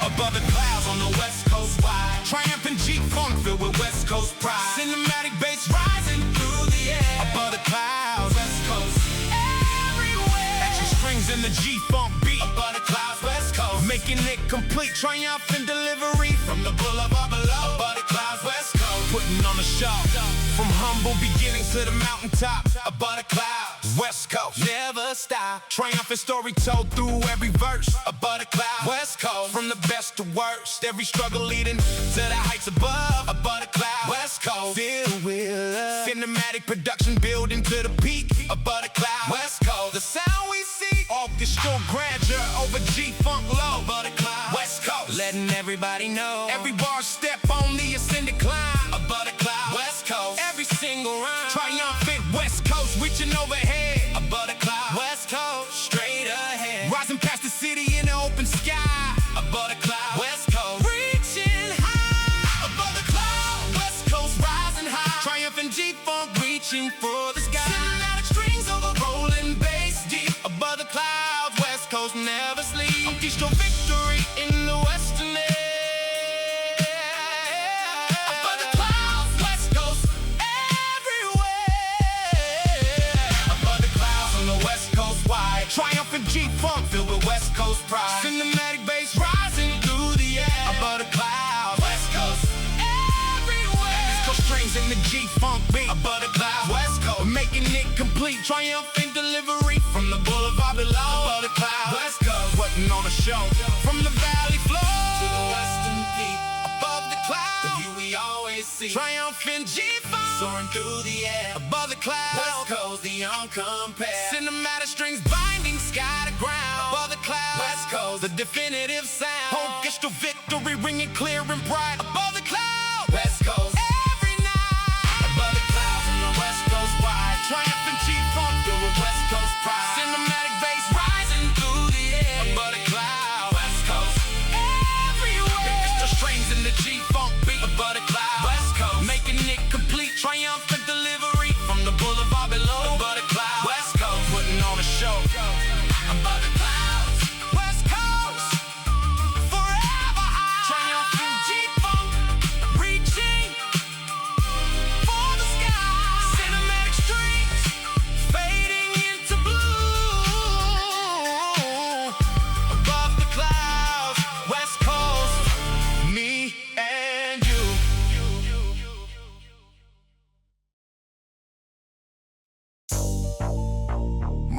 Above the clouds on the West Coast wide. Triumphant G-Funk filled with West Coast pride. Cinematic bass rising through the air. Above the clouds, West Coast everywhere. Action strings in the G-Funk beat. Above the clouds, West Coast, making it complete. Triumphant delivery from the boulevard below. Above the clouds, West Coast, putting on a show. From humble beginnings to the mountaintop. Above the clouds, West Coast never stop. Triumphant story told through every verse. Above the clouds, West Coast, from the best to worst. Every struggle leading to the heights above. Above the clouds, West Coast filled with love. Cinematic production building to the peak. Above the clouds, West Coast, the sound we see. Orchestral grandeur over G-Funk low. Above the clouds, West Coast, letting everybody know. Every bar step on the ascended climb. Above the clouds, West Coast, every single rhyme. Triumphant West Coast reaching overhead. Above the clouds, West Coast straight ahead. Rising past the city in the open sky. Above the clouds, West Coast reaching high. Above the clouds, West Coast rising high. Triumphant G-Funk reaching for the sky. Cinematic strings over rolling bass deep. Above the clouds, West Coast never sleep. Orchestral victory in the western air. Triumphant G-Funk filled with West Coast pride. Cinematic bass rising through the air. Above the clouds, West Coast everywhere. West Coast strings in the G-Funk beat. Above the clouds, West Coast, making it complete. Triumphant delivery from the boulevard below. Above the clouds, West Coast, putting on a show. From the valley floor to the western peak. Above the clouds, the view we always see. Triumphant G-Funk soaring through the air. Above the clouds, West Coast, the uncompared. Cinematic strings binding sky to ground. Above the clouds, West Coast, the definitive sound. Orchestral victory ringing clear and bright. Above the clouds, West Coast every night. Above the clouds on the West Coast wide. Triumphant G-Funk filled with West Coast pride. Cinematic bass rising through the air. Above the clouds, West Coast everywhere. It's the strings in the G-Funk beat. Above the clouds, West Coast, making it complete. Triumphant delivery from the boulevard below. Above the clouds, West Coast, putting on a show. Above the clouds, West Coast, forever high. Triumphant G-Funk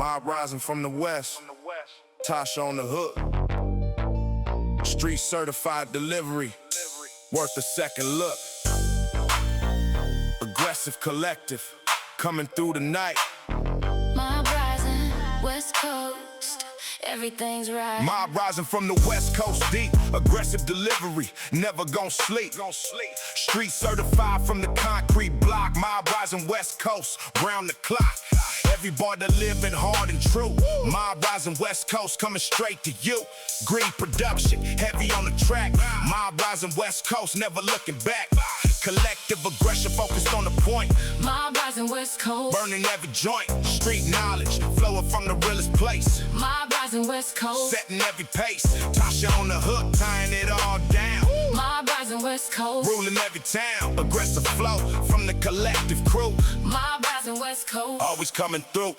Mob rising from the west. Tasha on the hook. Street certified delivery. Worth a second look. Aggressive collective. Coming through the night. Mob rising, West Coast, everything's right. Mob rising from the West Coast deep. Aggressive delivery, never gon' sleep. Street certified from the concrete block. Mob rising West Coast, round the clock. Every bar that living hard and true. Mob rising West Coast, coming straight to you. Green production, heavy on the track. Mob rising West Coast, never looking back. Collective aggression focused on the point. Mob rising West Coast, Burning every joint. Street knowledge, flowing from the realest place. mob rising West Coast, Setting every pace. Tasha on the hook, tying it all down. mob rising West Coast, Ruling every town. Aggressive flow from the collective crew. mob rising West Coast, Always coming through.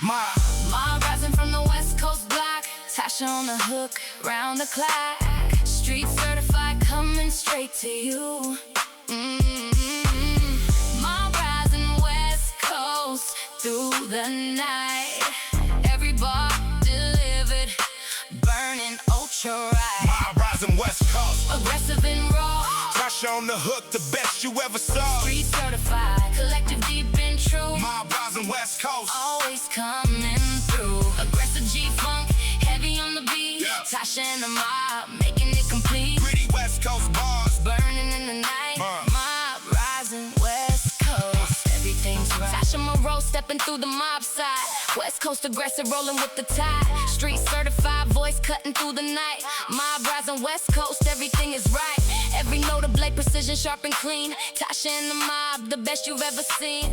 Mob. mob rising from the West Coast block. Tasha on the hook, round the clock. Street certified, coming straight to you. Mob rising West Coast through the night. Every bar delivered, burning ultra right. Mob rising West Coast. Aggressive and raw, Tasha on the hook, the best you ever saw. street certified, collective deep and true. Mob rising West Coast. Always coming through. Aggressive G-funk, heavy on the beat. Yeah. Tasha and the mob, making it complete. Pretty West Coast bars. Burning in the night. Mob rising West Coast, everything's right. Tasha Monroe stepping through the mob side. West Coast aggressive, rolling with the tide. Street certified, voice cutting through the night. Mob rising West Coast, everything is right. Every note of blade, precision, sharp and clean. Tasha and the mob, the best you've ever seen.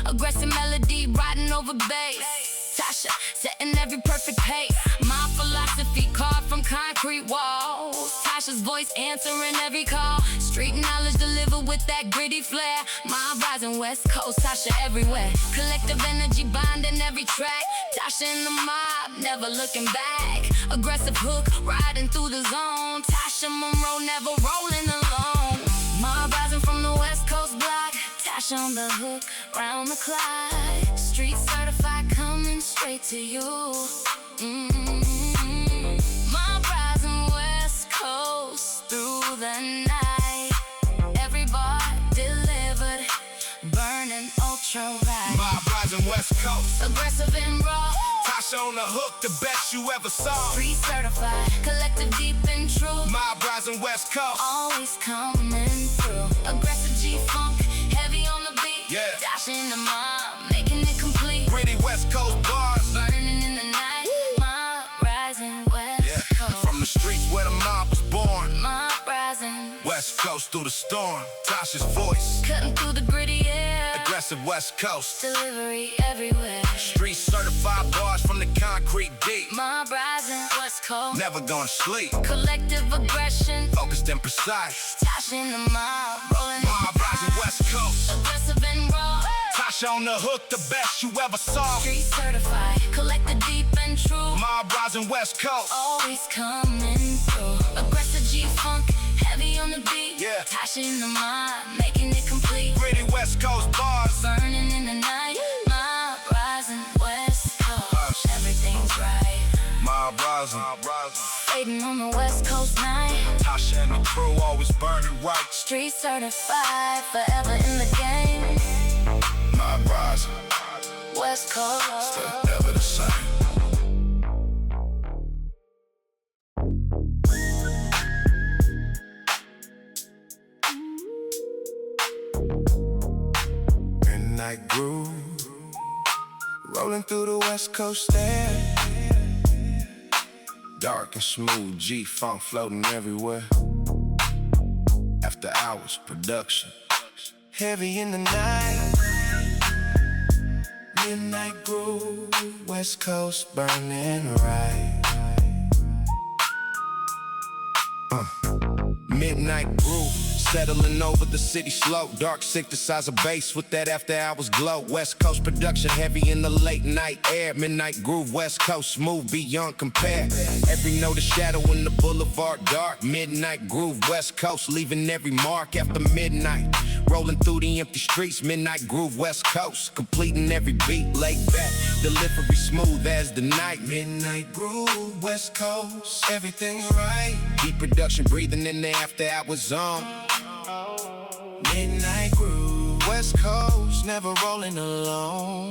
Aggressive melody, riding over bass. Tasha, setting every perfect pace. My philosophy carved from concrete walls. Tasha's voice answering every call. Street knowledge delivered with that gritty flair. Mob rising West Coast, Tasha everywhere. Collective energy binding every track. Tasha in the mob, never looking back. Aggressive hook, riding through the zone. Tasha Monroe, never rolling alone. Mob rising from the West Coast block. Tasha on the hook, round the clock. Street certified, coming straight to you. Mob rising West Coast through the night. Every bar delivered, burning ultra right. Mob rising West Coast. Aggressive and raw, Tasha on the hook, the best you ever saw. street certified, collective deep and true. Mob rising West Coast. Always coming through. Aggressive G-funk, heavy on the beat. Yeah. Dashing the mob, making it complete. Pretty West Coast bars. Burning in the night. Mob rising West Yeah. Coast. From the streets where the mob was born. Mob rising, West Coast through the storm. Tasha's voice. cutting through the gritty air. Aggressive West Coast. Delivery everywhere. Street certified bars from the concrete deep. Mob rising West Coast. Never gonna sleep. Collective aggression. Focused and precise. Tasha in the mob, rolling Mob rising West Coast. aggressive and raw. Tasha on the hook, the best you ever saw. Street certified, collective deep and true. Mob rising West Coast. Always coming through. Aggressive G-funk, heavy on the beat. Yeah. Tasha in the mob, making it complete. Pretty West Coast bars. Burning in the night. Mob rising West Coast, everything's right. Mob rising. Fading on the West Coast night. Tasha and the crew always burning right. Street certified, forever in the game. Mob rising. West Coast. Never the same. Midnight groove, rolling through the West Coast air. Dark and smooth, G-funk floating everywhere. After hours production, heavy in the night. Midnight groove, West Coast burning right. Midnight groove, settling over the city slow. Dark synthesizer bass with that after hours glow. West Coast production heavy in the late night air. Midnight groove, West Coast smooth beyond compare. Every note a shadow in the boulevard dark. Midnight groove, West Coast leaving every mark after midnight. Rolling through the empty streets, midnight groove, West Coast. Completing every beat, laid back, delivery smooth as the night. Midnight groove, West Coast, everything right. Deep production breathing in the after hours zone. Midnight groove, West Coast, never rolling alone.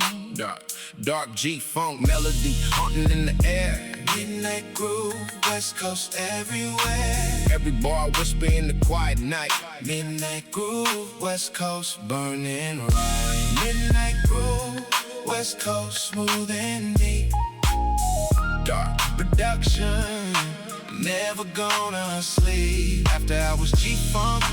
Dark G-funk melody haunting in the air. Midnight groove, West Coast everywhere. Every bar whisper in the quiet night. Midnight groove, West Coast burning right. Midnight groove, West Coast smooth and deep. Dark production, never gonna sleep. After hours G-funk,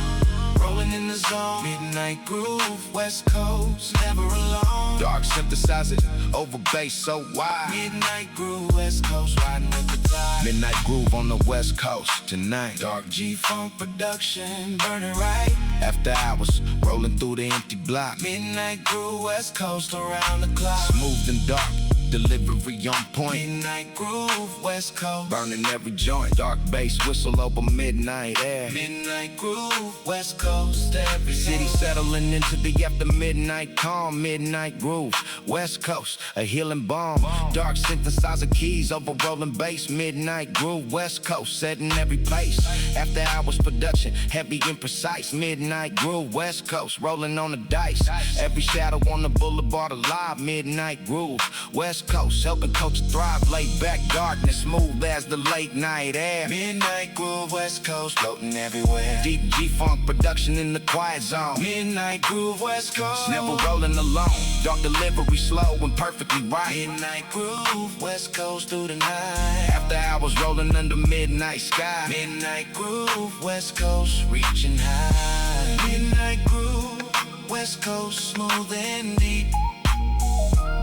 rolling in the zone. Midnight groove, West Coast, never alone. Dark synthesizers, over bass so wide. Midnight groove, West Coast, riding with the tide. Midnight groove on the West Coast tonight. Dark G-funk production, burning right. After hours, rolling through the empty block. Midnight groove, West Coast, around the clock. Smooth and dark, delivery on point. Midnight groove, West Coast, burning every joint. Dark bass whistle over midnight air. Midnight groove, West Coast, every city settling into the after midnight calm. Midnight groove, West Coast, a healing balm. Dark synthesizer keys over rolling bass. Midnight groove, West Coast, setting every pace. After hours production, heavy and precise. Midnight groove, West Coast, rolling on the dice. Every shadow on the boulevard alive. Midnight groove, West Coast, helping culture thrive. Laid back darkness, smooth as the late night air. Midnight groove, West Coast, floating everywhere. Deep G-funk production in the quiet zone. Midnight groove, West Coast, never rolling alone. Dark delivery slow and perfectly right. Midnight groove, West Coast through the night. After hours rolling under midnight sky. Midnight groove, West Coast reaching high. Midnight groove, West Coast smooth and deep.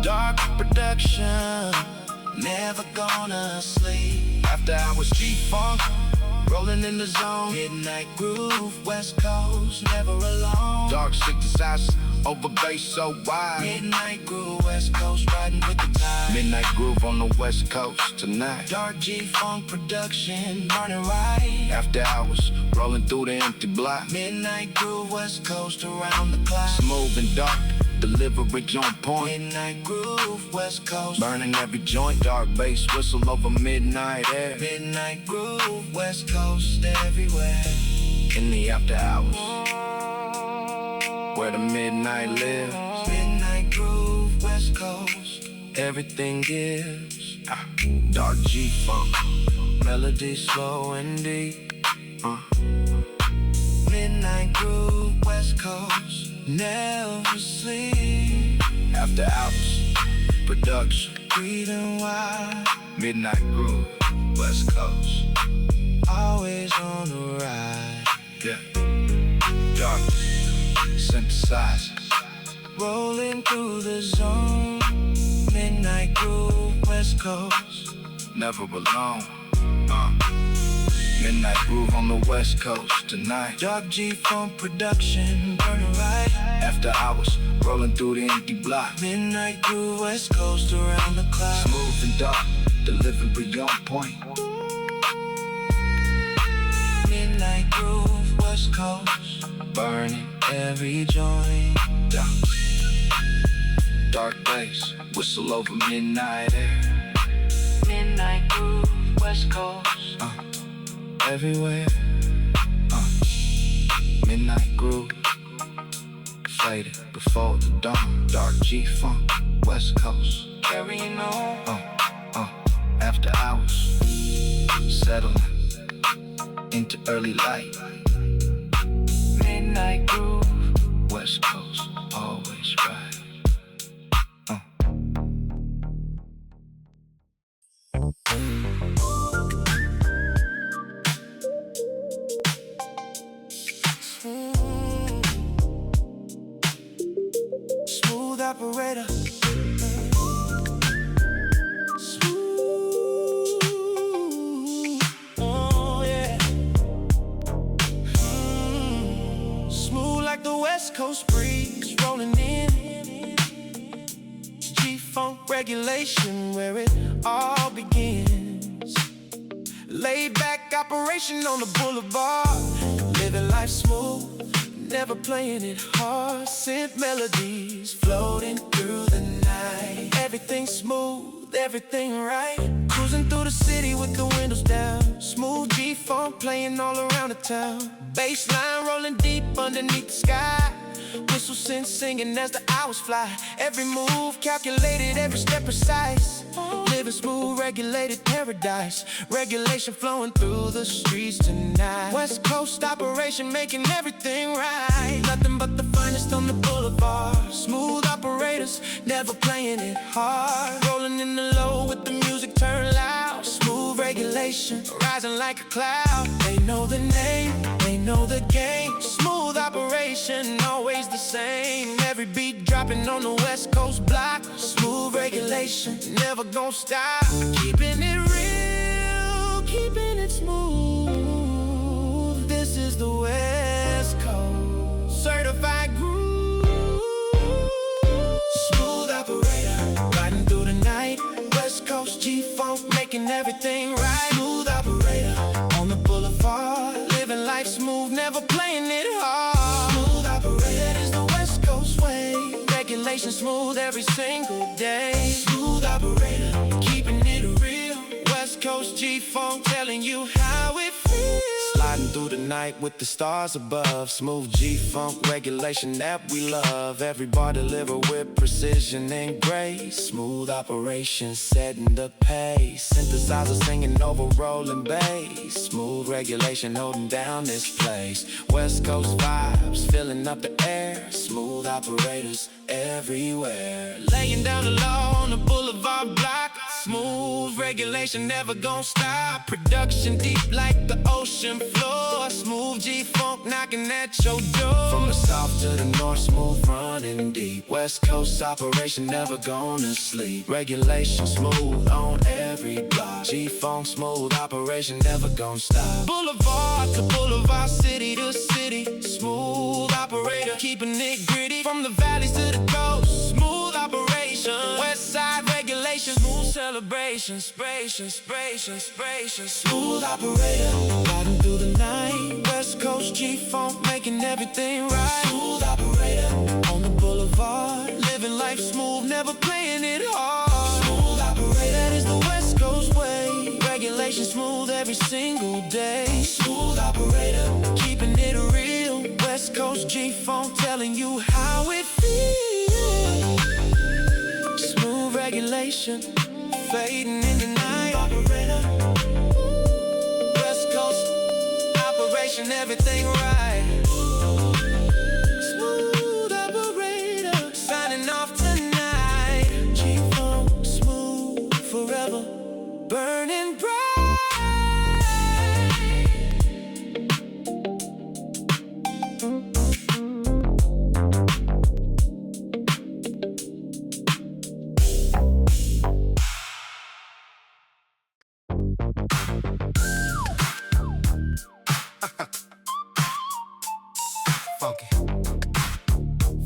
Dark production, never gonna sleep. After hours G-funk, rolling in the zone. Midnight groove, West Coast, never alone. Dark synthesizers, over bass so wide. Midnight groove, West Coast, riding with the tide. Midnight groove on the West Coast tonight. Dark G-funk production, burning right. After hours, rolling through the empty block. Midnight groove, West Coast, around the clock. Smooth and dark, delivery on point. Midnight groove, West Coast, burning every joint. Dark bass whistle over midnight air. Midnight groove, West Coast everywhere. In the after hours, where the midnight lives. Midnight groove, West Coast, everything gives. Dark G-funk, melody slow and deep. Midnight groove, West Coast, never sleep. After hours, production, breathing wide. Midnight groove, West Coast, always on the ride. Yeah, dark synthesizers, rolling through the zone. Midnight groove, West Coast, never alone. Midnight groove on the West Coast tonight. Dark G-funk production, burning right. After hours, rolling through the empty block. Midnight groove, West Coast, around the clock. Smooth and dark, delivery on point. Midnight groove, West Coast, burning every joint. Dark bass, whistle over midnight air. Midnight groove, West Coast, everywhere. Midnight groove, faded before the dawn. Dark G-funk, West Coast, carrying on. After hours, settling into early light. Midnight groove, West Coast, always right. Smooth operator. Smooth. Oh yeah. West Coast breeze rolling in. G-funk regulation where it all begins. Laid back operation on the boulevard, living life smooth, never playing it hard. Synth melodies floating through the night. Everything smooth, everything right. Cruising through the city with the windows down. Smooth G-funk playing all around the town. Bassline rolling deep underneath the sky. Whistle singing as the hours fly. Every move calculated, every step precise. Living smooth, regulated paradise. Regulation flowing through the streets tonight. West Coast operation making everything right. Nothing but the finest on the boulevard. Smooth operators, never playing it hard. Rolling in the low with the music turned loud. Smooth regulation, rising like a cloud. They know the name, they know the game. Smooth operation, always the same. Every beat dropping on the West Coast block. Smooth regulation, never gonna stop. Keeping it real, keeping it smooth. This is the West Coast certified groove. Smooth operator, riding through the night. West Coast G-funk making everything right. Smooth operator on the boulevard, living life smooth, never playing it hard. Smooth operator, that is the West Coast way. Regulation smooth every single day. Smooth operator, keeping it real. West Coast G-funk telling you how it feels. Sliding through the night with the stars above. Smooth G-funk regulation that we love. Every bar delivered with precision and grace. Smooth operation setting the pace. Synthesizer singing over rolling bass. Smooth regulation holding down this place. West Coast vibes filling up the air. Smooth operators everywhere. Laying down the law on the boulevard block. Smooth regulation never gon' stop. Production deep like the ocean floor. Smooth G-funk knocking at your door. From the south to the north, smooth running deep. West Coast operation never gonna sleep. Regulation smooth on every block. G-funk smooth operation never gonna stop. Boulevard to boulevard, city to city. Smooth operator keeping it gritty. From the valleys to the coast, smooth operation. Westside regulation, smooth celebrations, sprations. Smooth operator, riding through the night. West Coast G-funk making everything right. Smooth operator on the boulevard, living life smooth, never playing it hard. Smooth operator, that is the West Coast way. Regulation smooth every single day. Smooth operator, keeping it real. West Coast G-funk telling you how it feels. Smooth regulation, fading in the night. Operator, West Coast operation, everything right. Smooth operator, signing off tonight. G-funk smooth forever, burning bright.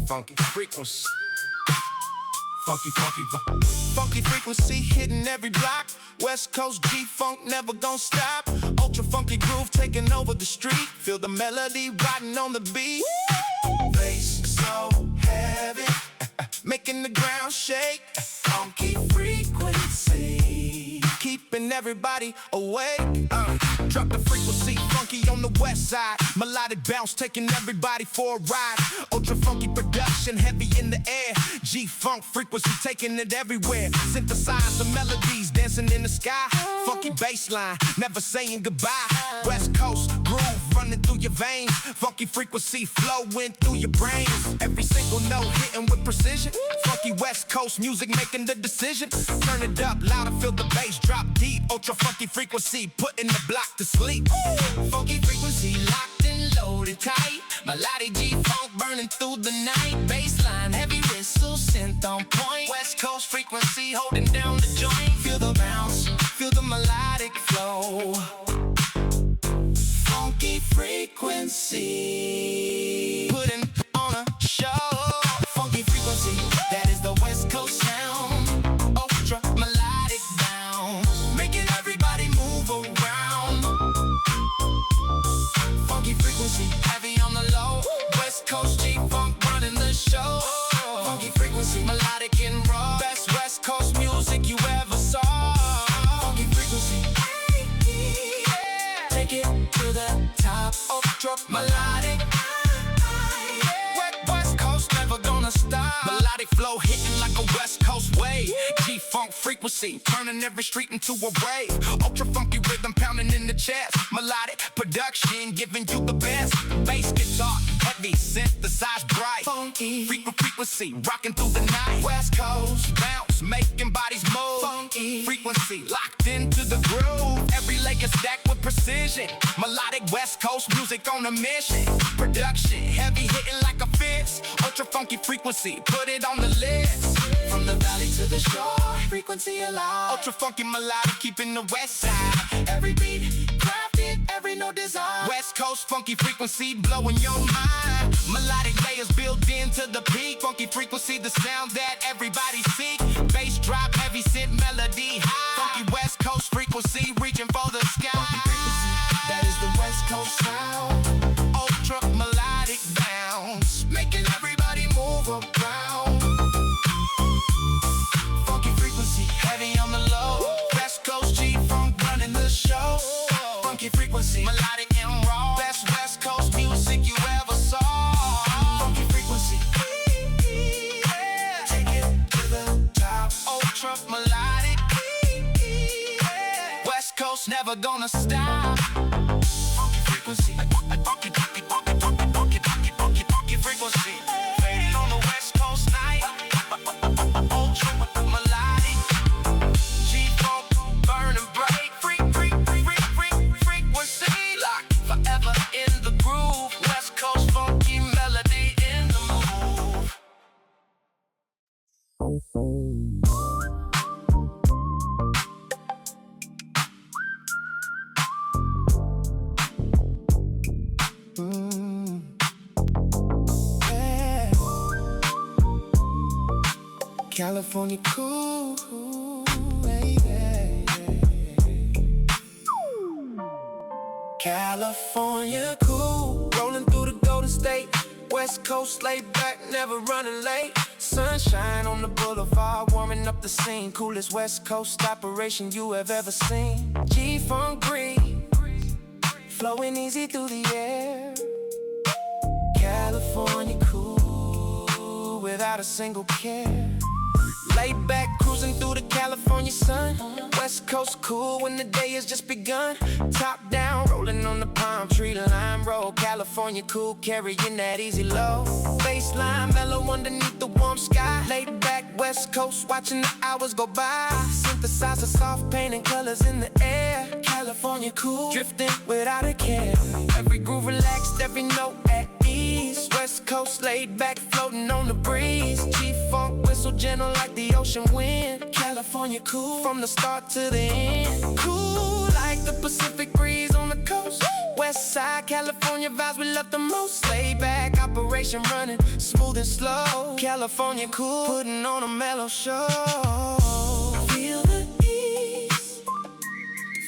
Funky frequency. Funky frequency hitting every block. West Coast G-funk never gon' stop. Ultra funky groove taking over the street. Feel the melody riding on the beat. Bass so heavy, making the ground shake. Funky frequency, keeping everybody awake. Drop the frequency, funky on the west side. Melodic bounce, taking everybody for a ride. Ultra funky production, heavy in the air. G-funk frequency, taking it everywhere. Synthesize the melodies, dancing in the sky. Funky bassline, never saying goodbye. West Coast groove running through your veins. Funky frequency flowing through your brain. Every single note hitting with precision. Funky West Coast music making the decision. Turn it up louder, feel the bass drop deep. Ultra funky frequency, putting the block to sleep. Funky frequency locked and loaded tight. Melodic G-funk burning through the night. Bassline, heavy whistle, synth on point. West Coast frequency holding down the joint. Feel the bounce, feel the melodic flow. Funky frequency, putting on a frequency, heavy on the low. West Coast G-Funk running the show. Funky frequency, melodic and raw. Best West Coast music you ever saw. Funky frequency, yeah. Take it to the top. Ultra melodic. West Coast never gonna stop. Melodic flow hitting like a West Coast wave. G-Funk frequency, turning every street into a rave. Ultra funky rhythm pounding in the chest. Melodic production giving you the best. Bass guitar, heavy, synthesized bright. Funky frequency, rocking through the night. West Coast bounce, making bodies move. Funky frequency, locked into the groove. Every layer stacked with precision. Melodic West Coast music on a mission. Production, heavy hitting like a fist. Ultra funky frequency, put it on the list. From the valley to the shore, frequency alive. Ultra funky melodic, keeping the west side. Every beat crafted, every note designed. West Coast funky frequency, blowing your mind. Melodic layers built into the peak. Funky frequency, the sound that everybody seek. Bass drop, heavy synth melody high. Funky West Coast frequency, reaching for the sky. Funky frequency, that is the West Coast sound. Ultra melodic bounce, making everybody move around. Funky frequency, heavy on the low. West Coast G-Funk running the show. Funky frequency, melodic and raw. Best West Coast music you ever saw. Funky frequency, yeah. Take it to the top. Ultra melodic, yeah. West Coast never gonna stop. Funky frequency, funky frequency, fading on the West Coast night. Ultra melodic, G-Funk, burn and break. Frequency, locked forever in the groove. West Coast funky melody in the move. California cool, baby. California cool, rolling through the Golden State. West Coast laid back, never running late. Sunshine on the boulevard, warming up the scene. Coolest West Coast operation you have ever seen. G-Funk breeze, flowing easy through the air. California cool, without a single care. Laid back, cruising through the California sun. West Coast cool when the day has just begun. Top down, rolling on the palm tree lime road. California cool, carrying that easy low. Baseline mellow underneath the warm sky. Laid back, West Coast, watching the hours go by. Synthesizer, soft painting colors in the air. California cool, drifting without a care. Every groove relaxed, every note at ease. West Coast laid back, floating on the breeze. G-Funk whistle gentle like the ocean wind. California cool, from the start to the end. Cool like the Pacific breeze on the coast. Westside, California vibes we love the most. Laid back, operation running smooth and slow. California cool, putting on a mellow show. Feel the ease,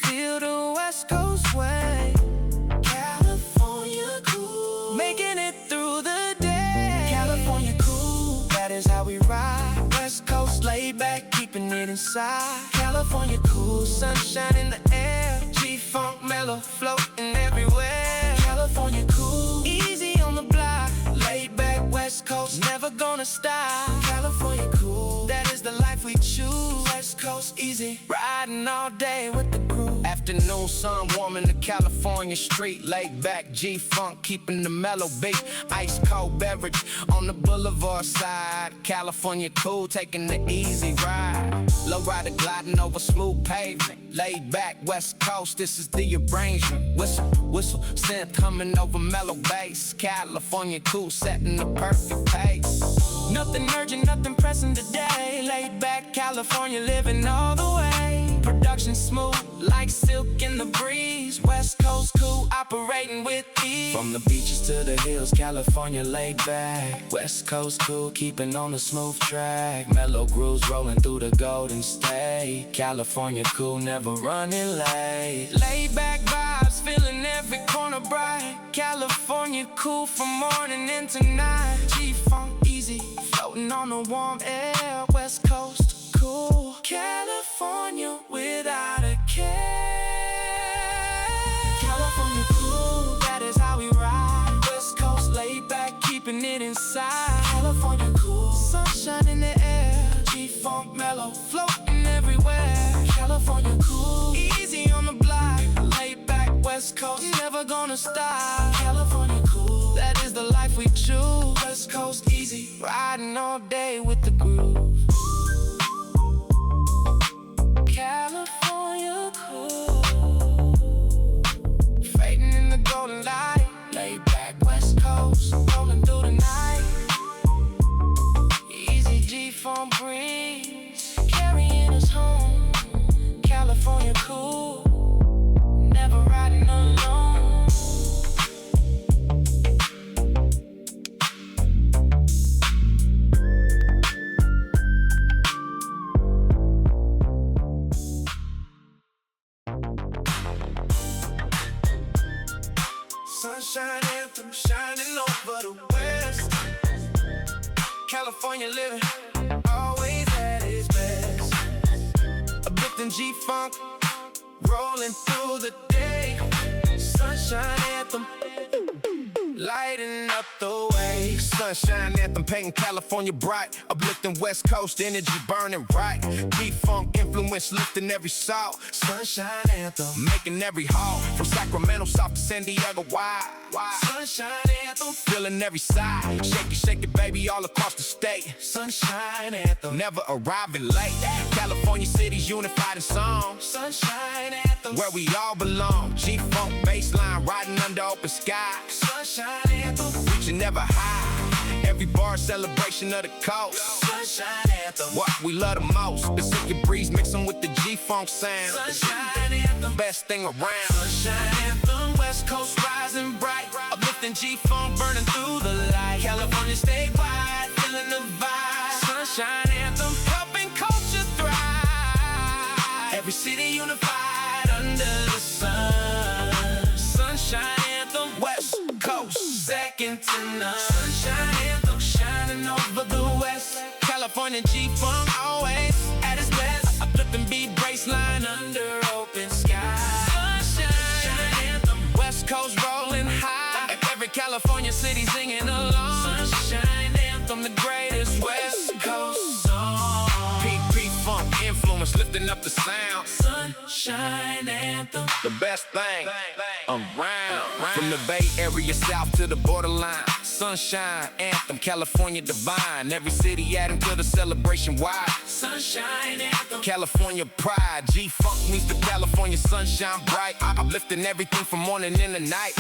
feel the West Coast way. California cool, making it through the day. California cool, that is how we ride. West Coast laid back, keeping it inside. California cool, sunshine in the air. G-Funk mellow, floating everywhere. California cool, easy on the block. Laid back, West Coast, never gonna stop. California cool, that is the life we choose. West Coast easy, riding all day with the crew. Afternoon sun warming the California street. Laid back, G-Funk, keeping the mellow beat. Ice cold beverage on the boulevard side. California cool, taking the easy ride. Lowrider gliding over smooth pavement. Laid back, West Coast, this is the arrangement. Whistle, whistle, synth coming over mellow bass. California cool, setting the perfect pace. Nothing urgent, nothing pressing today. Laid back, California living all the way. Production smooth, like silk in the breeze. West Coast cool, operating with ease. From the beaches to the hills, California laid back. West Coast cool, keeping on the smooth track. Mellow grooves rolling through the Golden State. California cool, never running late. Laid back vibes, feeling every every corner bright. California cool from morning into night. G-Funk easy, floating on the warm air. West Coast cool, California without a care. California cool, that is how we ride. West Coast laid back, keeping it inside. California cool, sunshine in the air. G-Funk mellow, floating everywhere. California cool, easy on the block. Laid back, West Coast, never gonna stop. California cool, that is the life we choose. West Coast easy, riding all day with the groove. California cool, fading in the golden light. Laid back, West Coast, rolling through the night. Easy G-Funk breeze, carrying us home. California cool, never riding alone. Sunshine anthem shining over the west. California living always at its best. Uplifting G-Funk, rolling through the day. Sunshine anthem, lighting up the way. Sunshine anthem, painting California bright. Uplifting West Coast energy, burning right. G-Funk influence, lifting every soul. Sunshine anthem, Making every haul. From Sacramento, South to San Diego, wide. sunshine anthem, Feeling every side. Shake it, baby, all across the state. sunshine anthem, Never arriving late. California cities unified in song. sunshine anthem, Where we all belong. G-Funk baseline, riding under open sky. sunshine anthem, Reaching never high. Every bar celebration of the coast. sunshine anthem, What we love the most. Pacific breeze mixing with the G-Funk sound. sunshine anthem, Best thing around. sunshine anthem, West Coast rising bright. Uplifting G-Funk, burning through the light. California statewide, feeling the vibe. Sunshine anthem, helping culture thrive. Every city unified under the sun. Sunshine anthem, West Coast, second to none. Sunshine anthem, shining over the west. California G-Funk always at its best. Uplifting beat baseline under open sky. Sunshine anthem, West Coast rolling high. Every California city singing along. Sunshine anthem, the greatest West Coast song. P-Funk influence, lifting up the sound. Sunshine anthem, The best thing around. From the Bay Area south to the borderline. Sunshine anthem, California divine. Every city adding to the celebration wide. sunshine anthem, California pride. G-Funk means the California sunshine bright. I'm lifting everything from morning into night.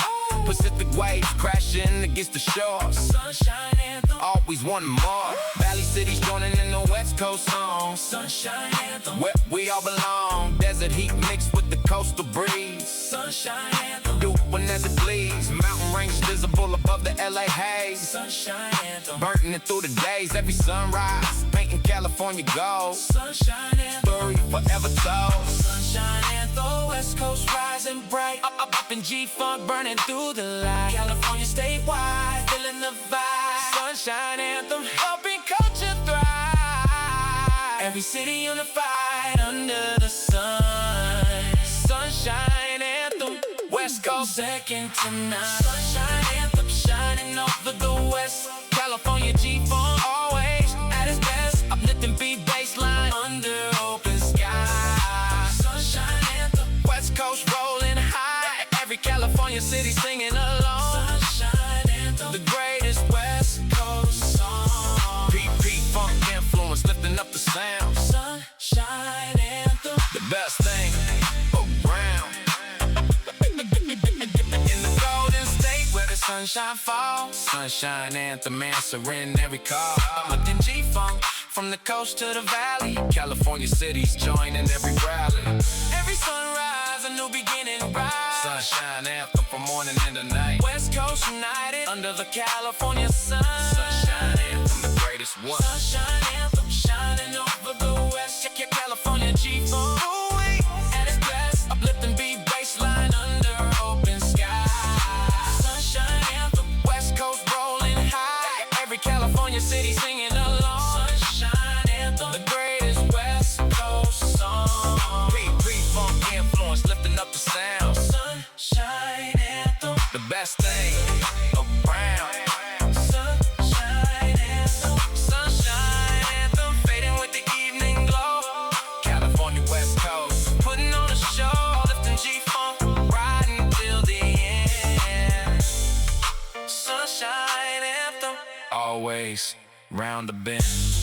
Pacific waves crashing against the shores. sunshine anthem, Always wanting more. Valley cities joining in the West Coast song. sunshine anthem, Where we all belong. Desert heat mixed with the coastal breeze. sunshine anthem, Doing as it bleeds. Mountain range visible above the LA haze. sunshine anthem, Burning it through the days. Every sunrise, painting California gold. sunshine anthem, Story forever told. sunshine anthem, West Coast rising bright. Up in G-Funk, burning through the light. California statewide, feeling the vibe. Sunshine anthem, helping culture thrive. Every city unified under the sun. Sunshine anthem, West Coast second to none. Sunshine anthem, shining over the west. California G-Funk always at its best. Uplifting beat baseline under open sky. Sunshine anthem, West Coast rolling high. Every California city singing along. Sunshine anthem, the greatest West Coast song. P-Funk influence, lifting up the sound. Sunshine anthem, The best thing around. in the Golden State where the sunshine falls. Sunshine anthem answering every call. Uplifting G-Funk from the coast to the valley. California cities joining every rally. Every sunrise, a new beginning rise. Sunshine anthem from morning into night. West Coast united under the California sun. Sunshine anthem, the greatest one. Sunshine anthem shining over the west. Check your California G-Funk. At its best, uplifting beat baseline under open sky. last thing around. Sunshine anthem, fading with the evening glow. California West Coast, putting on a show, lifting G-Funk, riding till the end. Sunshine anthem, always round the bend.